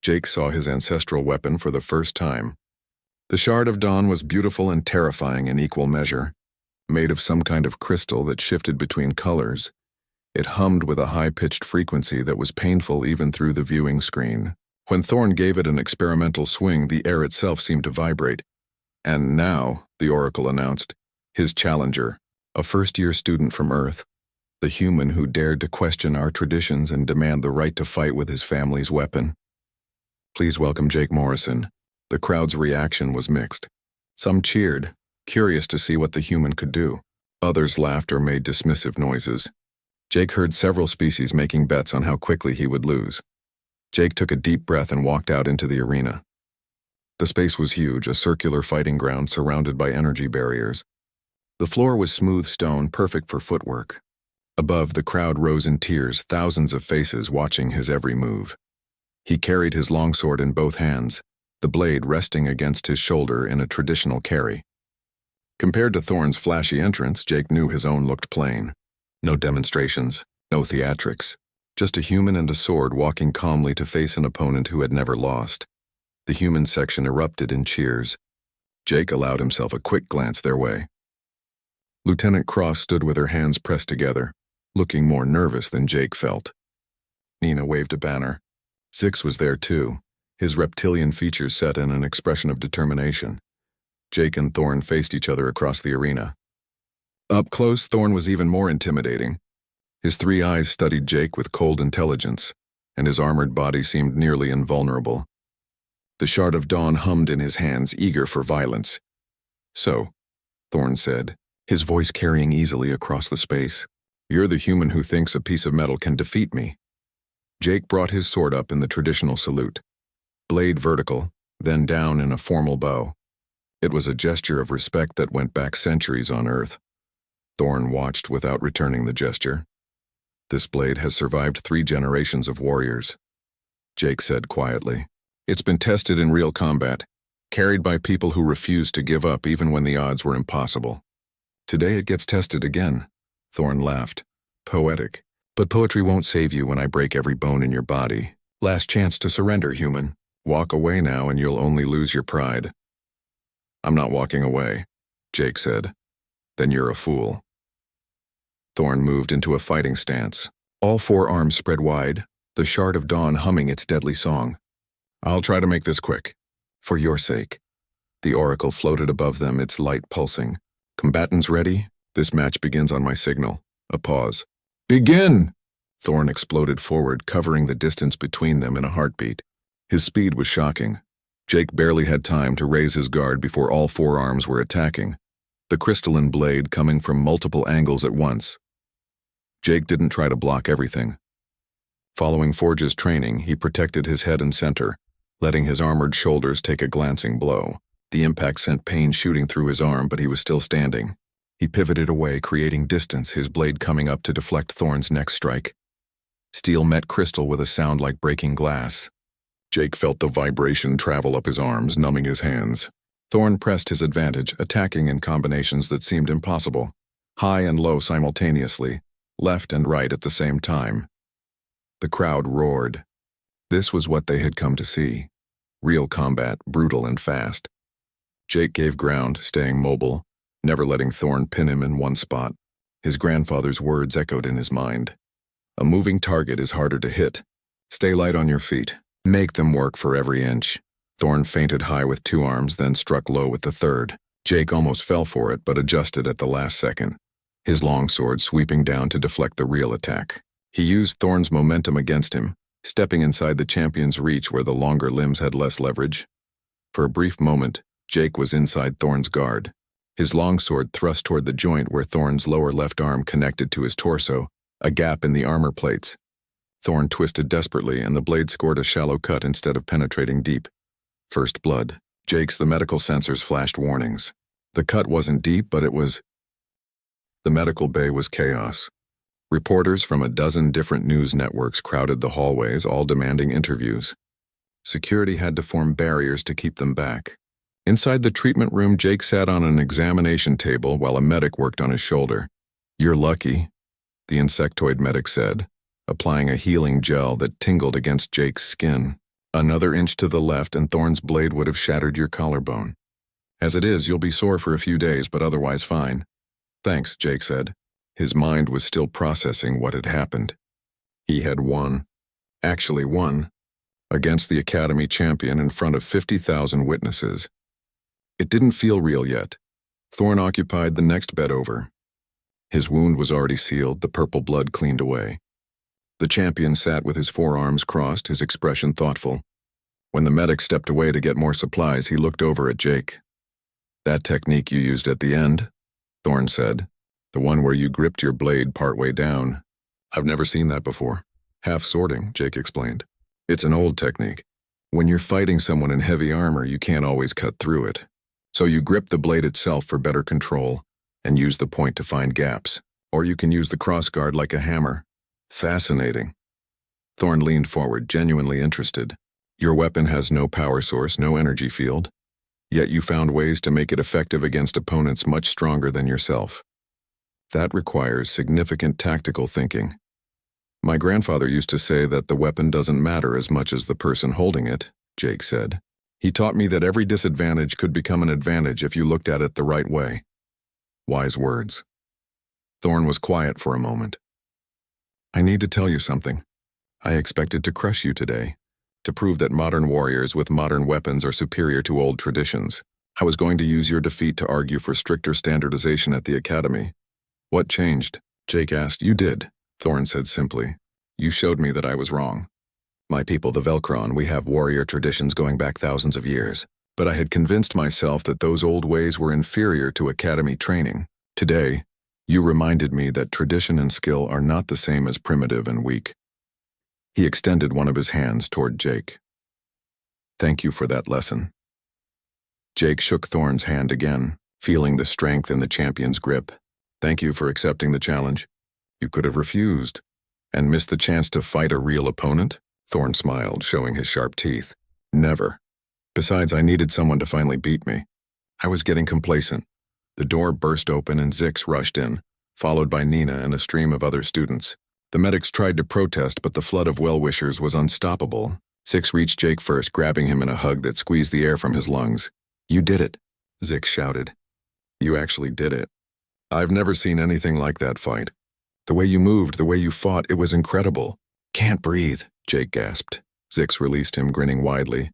Speaker 1: Jake saw his ancestral weapon for the first time. The Shard of Dawn was beautiful and terrifying in equal measure. Made of some kind of crystal that shifted between colors, it hummed with a high-pitched frequency that was painful even through the viewing screen. When Thorn gave it an experimental swing, the air itself seemed to vibrate. And now, the Oracle announced, his challenger, a first-year student from Earth, the human who dared to question our traditions and demand the right to fight with his family's weapon. Please welcome Jake Morrison. The crowd's reaction was mixed. Some cheered, curious to see what the human could do. Others laughed or made dismissive noises. Jake heard several species making bets on how quickly he would lose. Jake took a deep breath and walked out into the arena. The space was huge, a circular fighting ground surrounded by energy barriers. The floor was smooth stone, perfect for footwork. Above, the crowd rose in tears, thousands of faces watching his every move. He carried his longsword in both hands, the blade resting against his shoulder in a traditional carry. Compared to Thorn's flashy entrance, Jake knew his own looked plain. No demonstrations, no theatrics, just a human and a sword walking calmly to face an opponent who had never lost. The human section erupted in cheers. Jake allowed himself a quick glance their way. Lieutenant Cross stood with her hands pressed together, looking more nervous than Jake felt. Nina waved a banner. Zix was there too, his reptilian features set in an expression of determination. Jake and Thorn faced each other across the arena. Up close, Thorn was even more intimidating. His three eyes studied Jake with cold intelligence, and his armored body seemed nearly invulnerable. The Shard of Dawn hummed in his hands, eager for violence. So, Thorn said, his voice carrying easily across the space, you're the human who thinks a piece of metal can defeat me. Jake brought his sword up in the traditional salute, blade vertical, then down in a formal bow. It was a gesture of respect that went back centuries on Earth. Thorn watched without returning the gesture. This blade has survived 3 generations of warriors, Jake said quietly. It's been tested in real combat, carried by people who refused to give up even when the odds were impossible. Today it gets tested again, Thorn laughed. Poetic. But poetry won't save you when I break every bone in your body. Last chance to surrender, human. Walk away now and you'll only lose your pride. I'm not walking away, Jake said. Then you're a fool. Thorn moved into a fighting stance, all 4 arms spread wide, the Shard of Dawn humming its deadly song. I'll try to make this quick. For your sake. The Oracle floated above them, its light pulsing. Combatants ready? This match begins on my signal. A pause. Begin! Thorn exploded forward, covering the distance between them in a heartbeat. His speed was shocking. Jake barely had time to raise his guard before all 4 arms were attacking, the crystalline blade coming from multiple angles at once. Jake didn't try to block everything. Following Forge's training, he protected his head and center, letting his armored shoulders take a glancing blow. The impact sent pain shooting through his arm, but he was still standing. He pivoted away, creating distance, his blade coming up to deflect Thorn's next strike. Steel met crystal with a sound like breaking glass. Jake felt the vibration travel up his arms, numbing his hands. Thorn pressed his advantage, attacking in combinations that seemed impossible. High and low simultaneously, left and right at the same time. The crowd roared. This was what they had come to see. Real combat, brutal and fast. Jake gave ground, staying mobile, never letting Thorn pin him in one spot. His grandfather's words echoed in his mind. A moving target is harder to hit. Stay light on your feet. Make them work for every inch. Thorn feinted high with 2 arms, then struck low with the third. Jake almost fell for it, but adjusted at the last second, his long sword sweeping down to deflect the real attack. He used Thorn's momentum against him, stepping inside the champion's reach where the longer limbs had less leverage. For a brief moment, Jake was inside Thorn's guard. His longsword thrust toward the joint where Thorn's lower left arm connected to his torso, a gap in the armor plates. Thorn twisted desperately, and the blade scored a shallow cut instead of penetrating deep. First blood. The medical sensors flashed warnings. The cut wasn't deep, but it was... The medical bay was chaos. Reporters from a dozen different news networks crowded the hallways, all demanding interviews. Security had to form barriers to keep them back. Inside the treatment room, Jake sat on an examination table while a medic worked on his shoulder. You're lucky, the insectoid medic said, applying a healing gel that tingled against Jake's skin. Another inch to the left and Thorn's blade would have shattered your collarbone. As it is, you'll be sore for a few days, but otherwise fine. Thanks, Jake said. His mind was still processing what had happened. He had won. Actually won. Against the Academy champion in front of 50,000 witnesses. It didn't feel real yet. Thorn occupied the next bed over. His wound was already sealed, the purple blood cleaned away. The champion sat with his forearms crossed, his expression thoughtful. When the medic stepped away to get more supplies, he looked over at Jake. That technique you used at the end, Thorn said. The one where you gripped your blade partway down. I've never seen that before. Half sorting, Jake explained. It's an old technique. When you're fighting someone in heavy armor, you can't always cut through it. So you grip the blade itself for better control and use the point to find gaps. Or you can use the crossguard like a hammer. Fascinating. Thorn leaned forward, genuinely interested. Your weapon has no power source, no energy field. Yet you found ways to make it effective against opponents much stronger than yourself. That requires significant tactical thinking. My grandfather used to say that the weapon doesn't matter as much as the person holding it, Jake said. He taught me that every disadvantage could become an advantage if you looked at it the right way. Wise words. Thorn was quiet for a moment. I need to tell you something. I expected to crush you today, to prove that modern warriors with modern weapons are superior to old traditions. I was going to use your defeat to argue for stricter standardization at the Academy. What changed? Jake asked. You did, Thorn said simply. You showed me that I was wrong. My people, the Velcron, we have warrior traditions going back thousands of years. But I had convinced myself that those old ways were inferior to Academy training. Today, you reminded me that tradition and skill are not the same as primitive and weak. He extended one of his hands toward Jake. Thank you for that lesson. Jake shook Thorn's hand again, feeling the strength in the champion's grip. Thank you for accepting the challenge. You could have refused and missed the chance to fight a real opponent. Thorn smiled, showing his sharp teeth. Never. Besides, I needed someone to finally beat me. I was getting complacent. The door burst open and Zix rushed in, followed by Nina and a stream of other students. The medics tried to protest, but the flood of well-wishers was unstoppable. Zix reached Jake first, grabbing him in a hug that squeezed the air from his lungs. You did it, Zix shouted. You actually did it. I've never seen anything like that fight. The way you moved, the way you fought, it was incredible. Can't breathe, Jake gasped. Zix released him, grinning widely.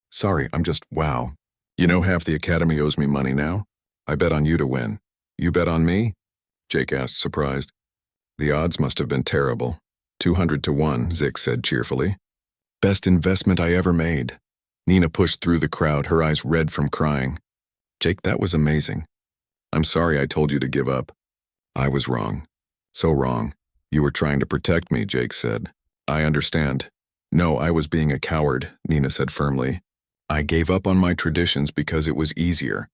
Speaker 1: Sorry, I'm just wow. You know half the Academy owes me money now? I bet on you to win. You bet on me? Jake asked, surprised. The odds must have been terrible. 200 to 1, Zix said cheerfully. Best investment I ever made. Nina pushed through the crowd, her eyes red from crying. Jake, that was amazing. I'm sorry I told you to give up. I was wrong. So wrong. You were trying to protect me, Jake said. I understand. No, I was being a coward, Nina said firmly. I gave up on my traditions because it was easier.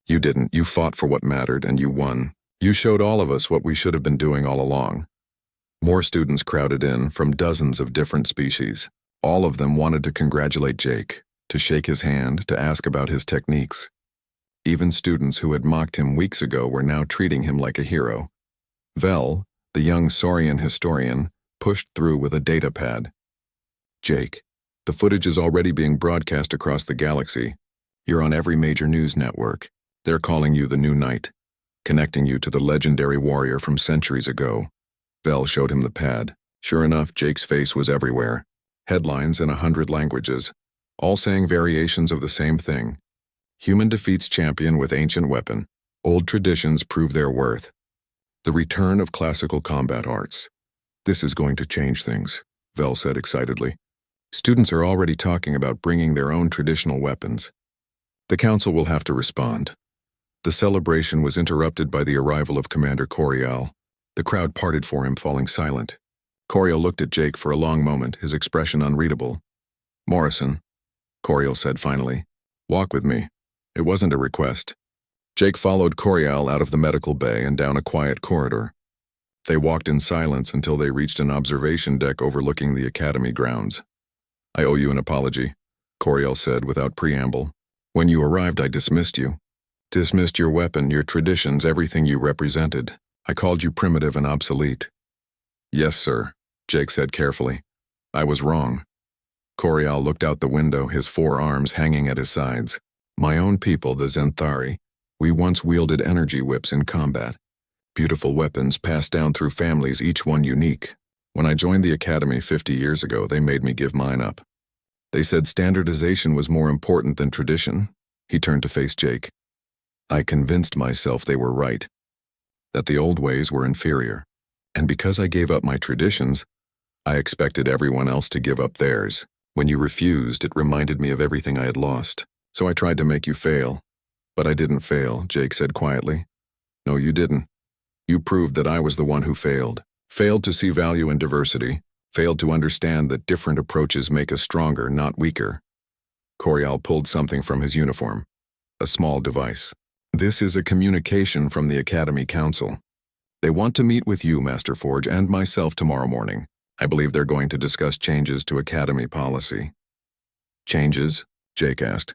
Speaker 1: You didn't. You fought for what mattered, and you won. You showed all of us what we should have been doing all along. More students crowded in, from dozens of different species. All of them wanted to congratulate Jake, to shake his hand, to ask about his techniques. Even students who had mocked him weeks ago were now treating him like a hero. Vel, the young Saurian historian, pushed through with a data pad. Jake, the footage is already being broadcast across the galaxy. You're on every major news network. They're calling you the new knight, connecting you to the legendary warrior from centuries ago. Vel showed him the pad. Sure enough, Jake's face was everywhere. Headlines in 100 languages, all saying variations of the same thing. Human defeats champion with ancient weapon. Old traditions prove their worth. The return of classical combat arts. This is going to change things, Vel said excitedly. Students are already talking about bringing their own traditional weapons. The council will have to respond. The celebration was interrupted by the arrival of Commander Corial. The crowd parted for him, falling silent. Corial looked at Jake for a long moment, his expression unreadable. Morrison, Corial said finally, walk with me. It wasn't a request. Jake followed Corial out of the medical bay and down a quiet corridor. They walked in silence until they reached an observation deck overlooking the academy grounds. I owe you an apology, Corial said without preamble. When you arrived, I dismissed you. Dismissed your weapon, your traditions, everything you represented. I called you primitive and obsolete. Yes, sir, Jake said carefully. I was wrong. Corial looked out the window, his forearms hanging at his sides. My own people, the Zenthari, we once wielded energy whips in combat. Beautiful weapons passed down through families, each one unique. When I joined the academy 50 years ago, they made me give mine up. They said standardization was more important than tradition. He turned to face Jake. I convinced myself they were right, that the old ways were inferior. And because I gave up my traditions, I expected everyone else to give up theirs. When you refused, it reminded me of everything I had lost. So I tried to make you fail. But I didn't fail, Jake said quietly. No, you didn't. You proved that I was the one who failed. Failed to see value in diversity. Failed to understand that different approaches make us stronger, not weaker. Corial pulled something from his uniform. A small device. This is a communication from the Academy Council. They want to meet with you, Master Forge, and myself tomorrow morning. I believe they're going to discuss changes to Academy policy. Changes? Jake asked.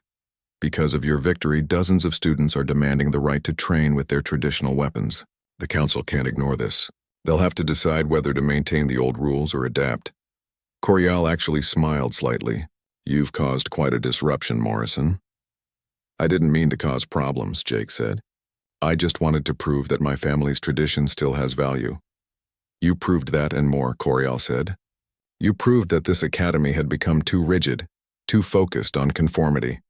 Speaker 1: Because of your victory, dozens of students are demanding the right to train with their traditional weapons. The Council can't ignore this. They'll have to decide whether to maintain the old rules or adapt. Corial actually smiled slightly. You've caused quite a disruption, Morrison. I didn't mean to cause problems, Jake said. I just wanted to prove that my family's tradition still has value. You proved that and more, Corial said. You proved that this academy had become too rigid, too focused on conformity.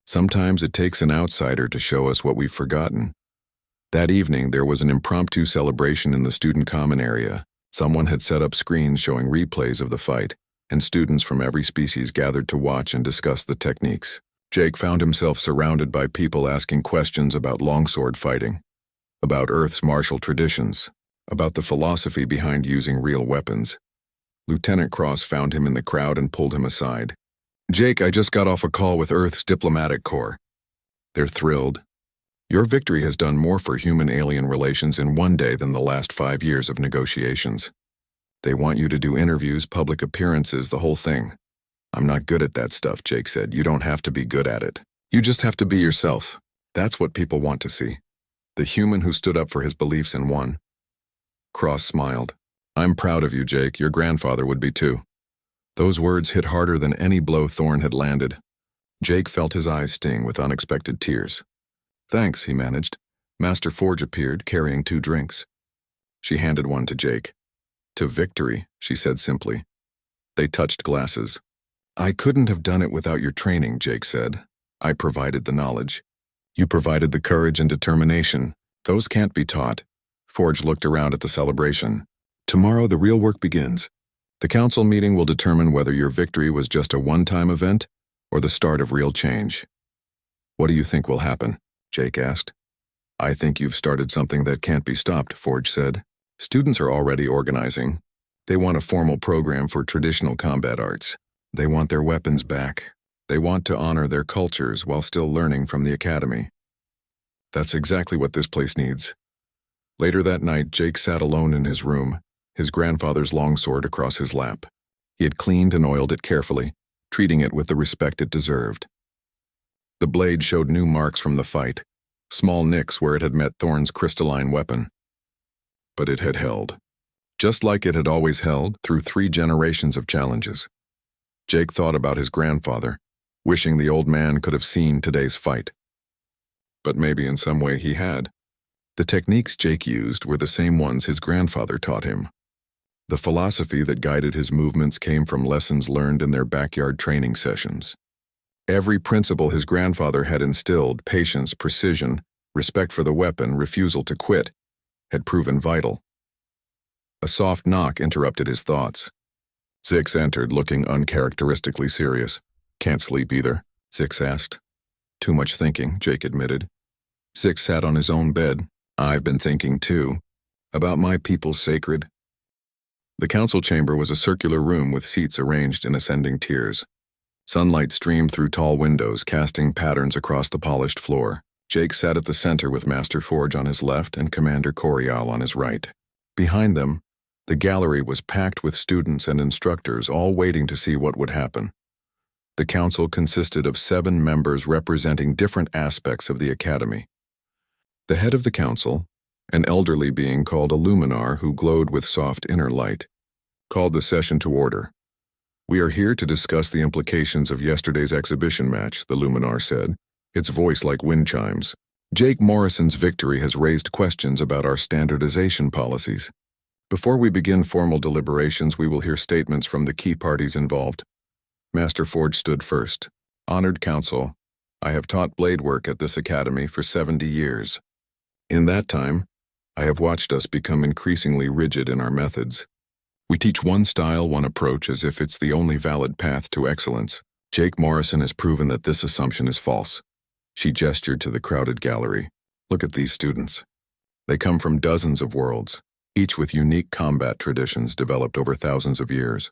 Speaker 1: Sometimes it takes an outsider to show us what we've forgotten. That evening, there was an impromptu celebration in the student common area. Someone had set up screens showing replays of the fight, and students from every species gathered to watch and discuss the techniques. Jake found himself surrounded by people asking questions about longsword fighting, about Earth's martial traditions, about the philosophy behind using real weapons. Lieutenant Cross found him in the crowd and pulled him aside. Jake, I just got off a call with Earth's diplomatic corps. They're thrilled. Your victory has done more for human-alien relations in one day than the last 5 years of negotiations. They want you to do interviews, public appearances, the whole thing. I'm not good at that stuff, Jake said. You don't have to be good at it. You just have to be yourself. That's what people want to see. The human who stood up for his beliefs and won. Cross smiled. I'm proud of you, Jake. Your grandfather would be too. Those words hit harder than any blow Thorn had landed. Jake felt his eyes sting with unexpected tears. Thanks, he managed. Master Forge appeared, carrying 2 drinks. She handed one to Jake. To victory, she said simply. They touched glasses. I couldn't have done it without your training, Jake said. I provided the knowledge. You provided the courage and determination. Those can't be taught. Forge looked around at the celebration. Tomorrow the real work begins. The council meeting will determine whether your victory was just a one-time event or the start of real change. What do you think will happen? Jake asked. I think you've started something that can't be stopped, Forge said. Students are already organizing. They want a formal program for traditional combat arts. They want their weapons back. They want to honor their cultures while still learning from the academy. That's exactly what this place needs. Later that night, Jake sat alone in his room, his grandfather's longsword across his lap. He had cleaned and oiled it carefully, treating it with the respect it deserved. The blade showed new marks from the fight, small nicks where it had met Thorn's crystalline weapon. But it had held, just like it had always held through 3 generations of challenges. Jake thought about his grandfather, wishing the old man could have seen today's fight. But maybe in some way he had. The techniques Jake used were the same ones his grandfather taught him. The philosophy that guided his movements came from lessons learned in their backyard training sessions. Every principle his grandfather had instilled, patience, precision, respect for the weapon, refusal to quit, had proven vital. A soft knock interrupted his thoughts. Zix entered, looking uncharacteristically serious. Can't sleep either, Zix asked. Too much thinking, Jake admitted. Zix sat on his own bed. I've been thinking too, about my people's sacred. The council chamber was a circular room with seats arranged in ascending tiers. Sunlight streamed through tall windows, casting patterns across the polished floor. Jake sat at the center with Master Forge on his left and Commander Corial on his right. Behind them, the gallery was packed with students and instructors, all waiting to see what would happen. The council consisted of 7 members representing different aspects of the academy. The head of the council, an elderly being called a luminar who glowed with soft inner light, called the session to order. We are here to discuss the implications of yesterday's exhibition match, the Luminar said, its voice like wind chimes. Jake Morrison's victory has raised questions about our standardization policies. Before we begin formal deliberations, we will hear statements from the key parties involved. Master Forge stood first. Honored Council, I have taught blade work at this academy for 70 years. In that time, I have watched us become increasingly rigid in our methods. We teach one style, one approach as if it's the only valid path to excellence. Jake Morrison has proven that this assumption is false. She gestured to the crowded gallery. Look at these students. They come from dozens of worlds, each with unique combat traditions developed over thousands of years.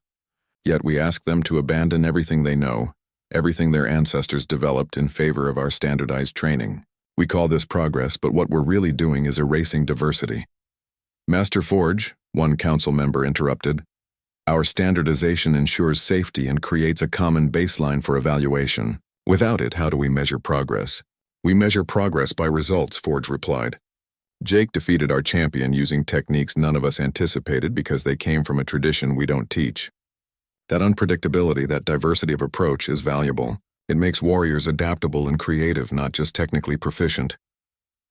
Speaker 1: Yet we ask them to abandon everything they know, everything their ancestors developed in favor of our standardized training. We call this progress, but what we're really doing is erasing diversity. Master Forge, one council member interrupted. Our standardization ensures safety and creates a common baseline for evaluation. Without it, how do we measure progress? We measure progress by results, Forge replied. Jake defeated our champion using techniques none of us anticipated because they came from a tradition we don't teach. That unpredictability, that diversity of approach is valuable. It makes warriors adaptable and creative, not just technically proficient.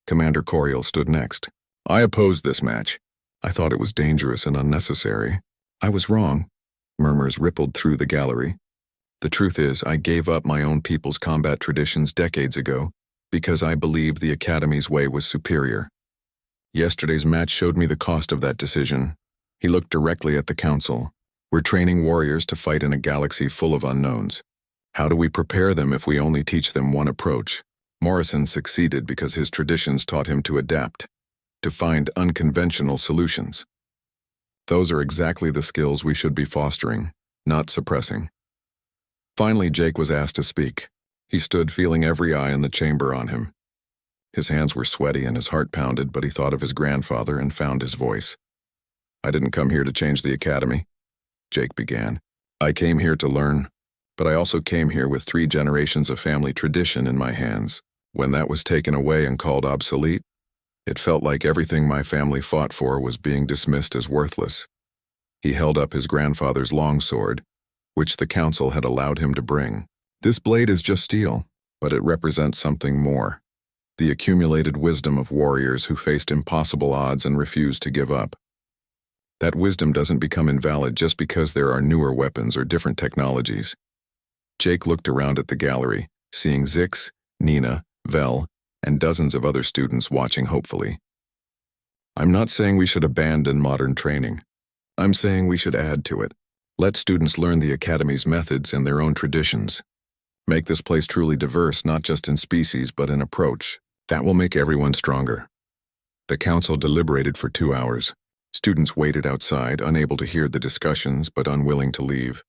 Speaker 1: Commander Coriel stood next. I opposed this match. I thought it was dangerous and unnecessary. I was wrong. Murmurs rippled through the gallery. The truth is, I gave up my own people's combat traditions decades ago because I believed the Academy's way was superior. Yesterday's match showed me the cost of that decision. He looked directly at the council. We're training warriors to fight in a galaxy full of unknowns. How do we prepare them if we only teach them one approach? Morrison succeeded because his traditions taught him to adapt, to find unconventional solutions. Those are exactly the skills we should be fostering, not suppressing. Finally, Jake was asked to speak. He stood feeling every eye in the chamber on him. His hands were sweaty and his heart pounded, but he thought of his grandfather and found his voice. I didn't come here to change the academy, Jake began. I came here to learn, but I also came here with 3 generations of family tradition in my hands. When that was taken away and called obsolete, it felt like everything my family fought for was being dismissed as worthless. He held up his grandfather's longsword, which the council had allowed him to bring. This blade is just steel, but it represents something more. The accumulated wisdom of warriors who faced impossible odds and refused to give up. That wisdom doesn't become invalid just because there are newer weapons or different technologies. Jake looked around at the gallery, seeing Zix, Nina, Vel, and dozens of other students watching hopefully. I'm not saying we should abandon modern training. I'm saying we should add to it. Let students learn the Academy's methods and their own traditions. Make this place truly diverse, not just in species, but in approach. That will make everyone stronger. The council deliberated for 2 hours. Students waited outside, unable to hear the discussions, but unwilling to leave.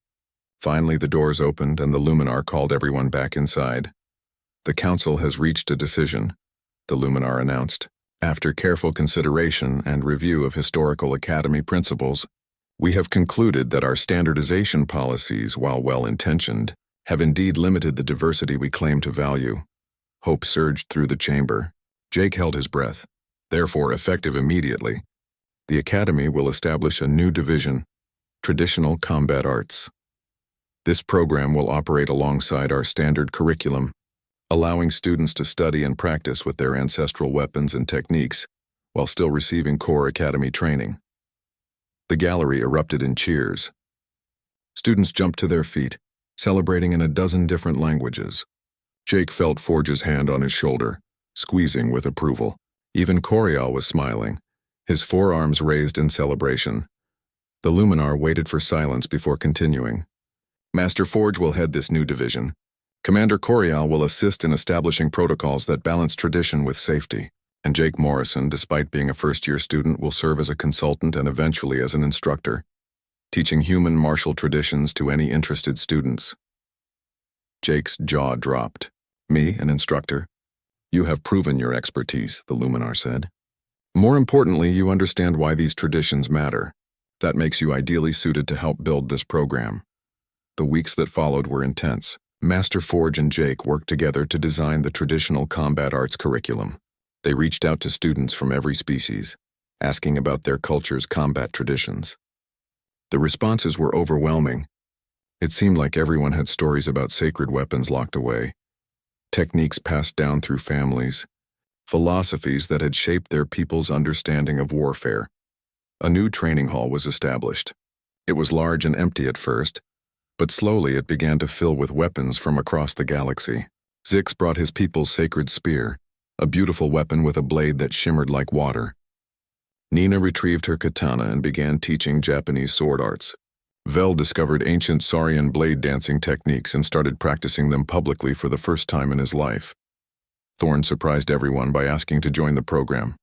Speaker 1: Finally, the doors opened and the Luminar called everyone back inside. The council has reached a decision, the Luminar announced. After careful consideration and review of historical Academy principles, we have concluded that our standardization policies, while well-intentioned, have indeed limited the diversity we claim to value. Hope surged through the chamber. Jake held his breath. Therefore, effective immediately, the Academy will establish a new division, Traditional Combat Arts. This program will operate alongside our standard curriculum, allowing students to study and practice with their ancestral weapons and techniques while still receiving core Academy training. The gallery erupted in cheers. Students jumped to their feet, celebrating in a dozen different languages. Jake felt Forge's hand on his shoulder, squeezing with approval. Even Coriel was smiling, his forearms raised in celebration. The Luminar waited for silence before continuing. Master Forge will head this new division. Commander Coriel will assist in establishing protocols that balance tradition with safety. And Jake Morrison, despite being a first-year student, will serve as a consultant and eventually as an instructor, teaching human martial traditions to any interested students. Jake's jaw dropped. Me, an instructor? You have proven your expertise, the Luminar said. More importantly, you understand why these traditions matter. That makes you ideally suited to help build this program. The weeks that followed were intense. Master Forge and Jake worked together to design the traditional combat arts curriculum. They reached out to students from every species, asking about their culture's combat traditions. The responses were overwhelming. It seemed like everyone had stories about sacred weapons locked away, techniques passed down through families, philosophies that had shaped their people's understanding of warfare. A new training hall was established. It was large and empty at first, but slowly it began to fill with weapons from across the galaxy. Zix brought his people's sacred spear, a beautiful weapon with a blade that shimmered like water. Nina retrieved her katana and began teaching Japanese sword arts. Vel discovered ancient Saurian blade dancing techniques and started practicing them publicly for the first time in his life. Thorn surprised everyone by asking to join the program.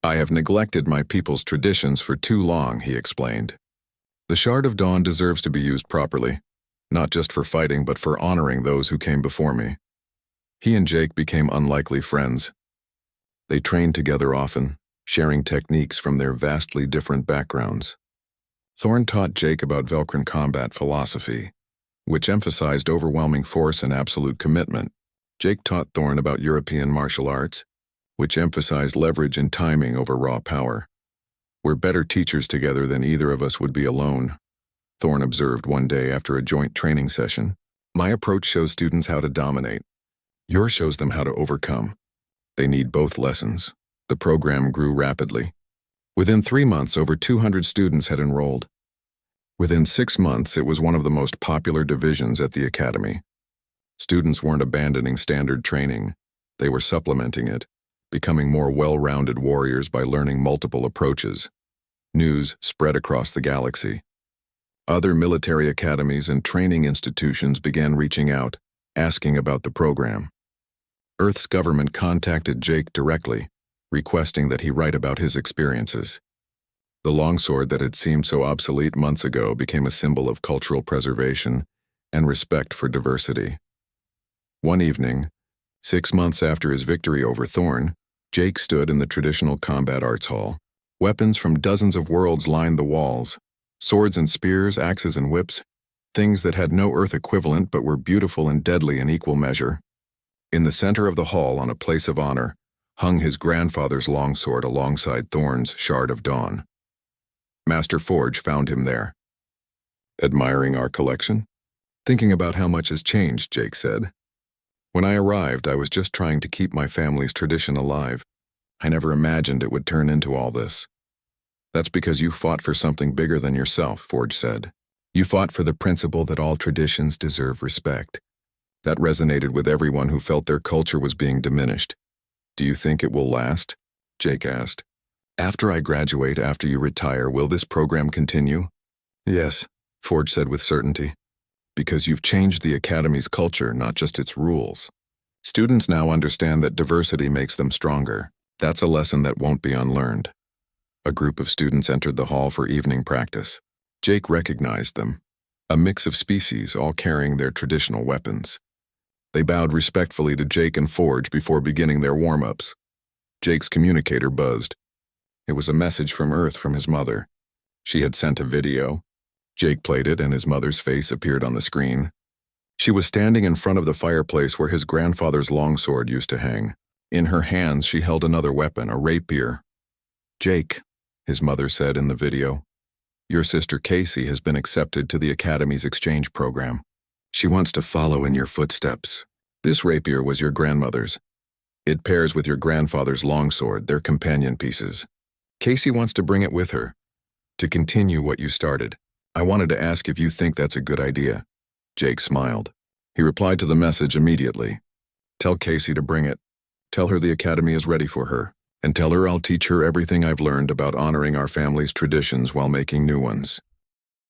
Speaker 1: "I have neglected my people's traditions for too long," he explained. "The Shard of Dawn deserves to be used properly, not just for fighting but for honoring those who came before me." He and Jake became unlikely friends. They trained together often, sharing techniques from their vastly different backgrounds. Thorn taught Jake about Velcran combat philosophy, which emphasized overwhelming force and absolute commitment. Jake taught Thorn about European martial arts, which emphasized leverage and timing over raw power. "We're better teachers together than either of us would be alone," Thorn observed one day after a joint training session. "My approach shows students how to dominate. Yours shows them how to overcome. They need both lessons." The program grew rapidly. Within 3 months, over 200 students had enrolled. Within 6 months, it was one of the most popular divisions at the academy. Students weren't abandoning standard training. They were supplementing it, becoming more well-rounded warriors by learning multiple approaches. News spread across the galaxy. Other military academies and training institutions began reaching out, asking about the program. Earth's government contacted Jake directly, requesting that he write about his experiences. The longsword that had seemed so obsolete months ago became a symbol of cultural preservation and respect for diversity. One evening, 6 months after his victory over Thorn, Jake stood in the traditional combat arts hall. Weapons from dozens of worlds lined the walls. Swords and spears, axes and whips, things that had no Earth equivalent but were beautiful and deadly in equal measure. In the center of the hall, on a place of honor, hung his grandfather's longsword alongside Thorn's Shard of Dawn. Master Forge found him there. "Admiring our collection?" "Thinking about how much has changed," Jake said. "When I arrived, I was just trying to keep my family's tradition alive. I never imagined it would turn into all this." "That's because you fought for something bigger than yourself," Forge said. "You fought for the principle that all traditions deserve respect." That resonated with everyone who felt their culture was being diminished. "Do you think it will last?" Jake asked. "After I graduate, after you retire, will this program continue?" "Yes," Forge said with certainty. "Because you've changed the Academy's culture, not just its rules. Students now understand that diversity makes them stronger. That's a lesson that won't be unlearned." A group of students entered the hall for evening practice. Jake recognized them. A mix of species, all carrying their traditional weapons. They bowed respectfully to Jake and Forge before beginning their warm-ups. Jake's communicator buzzed. It was a message from Earth from his mother. She had sent a video. Jake played it and his mother's face appeared on the screen. She was standing in front of the fireplace where his grandfather's longsword used to hang. In her hands she held another weapon, a rapier. "Jake," his mother said in the video, "your sister Casey has been accepted to the Academy's exchange program. She wants to follow in your footsteps. This rapier was your grandmother's. It pairs with your grandfather's longsword, their companion pieces. Casey wants to bring it with her, to continue what you started. I wanted to ask if you think that's a good idea." Jake smiled. He replied to the message immediately. "Tell Casey to bring it. Tell her the Academy is ready for her, and tell her I'll teach her everything I've learned about honoring our family's traditions while making new ones."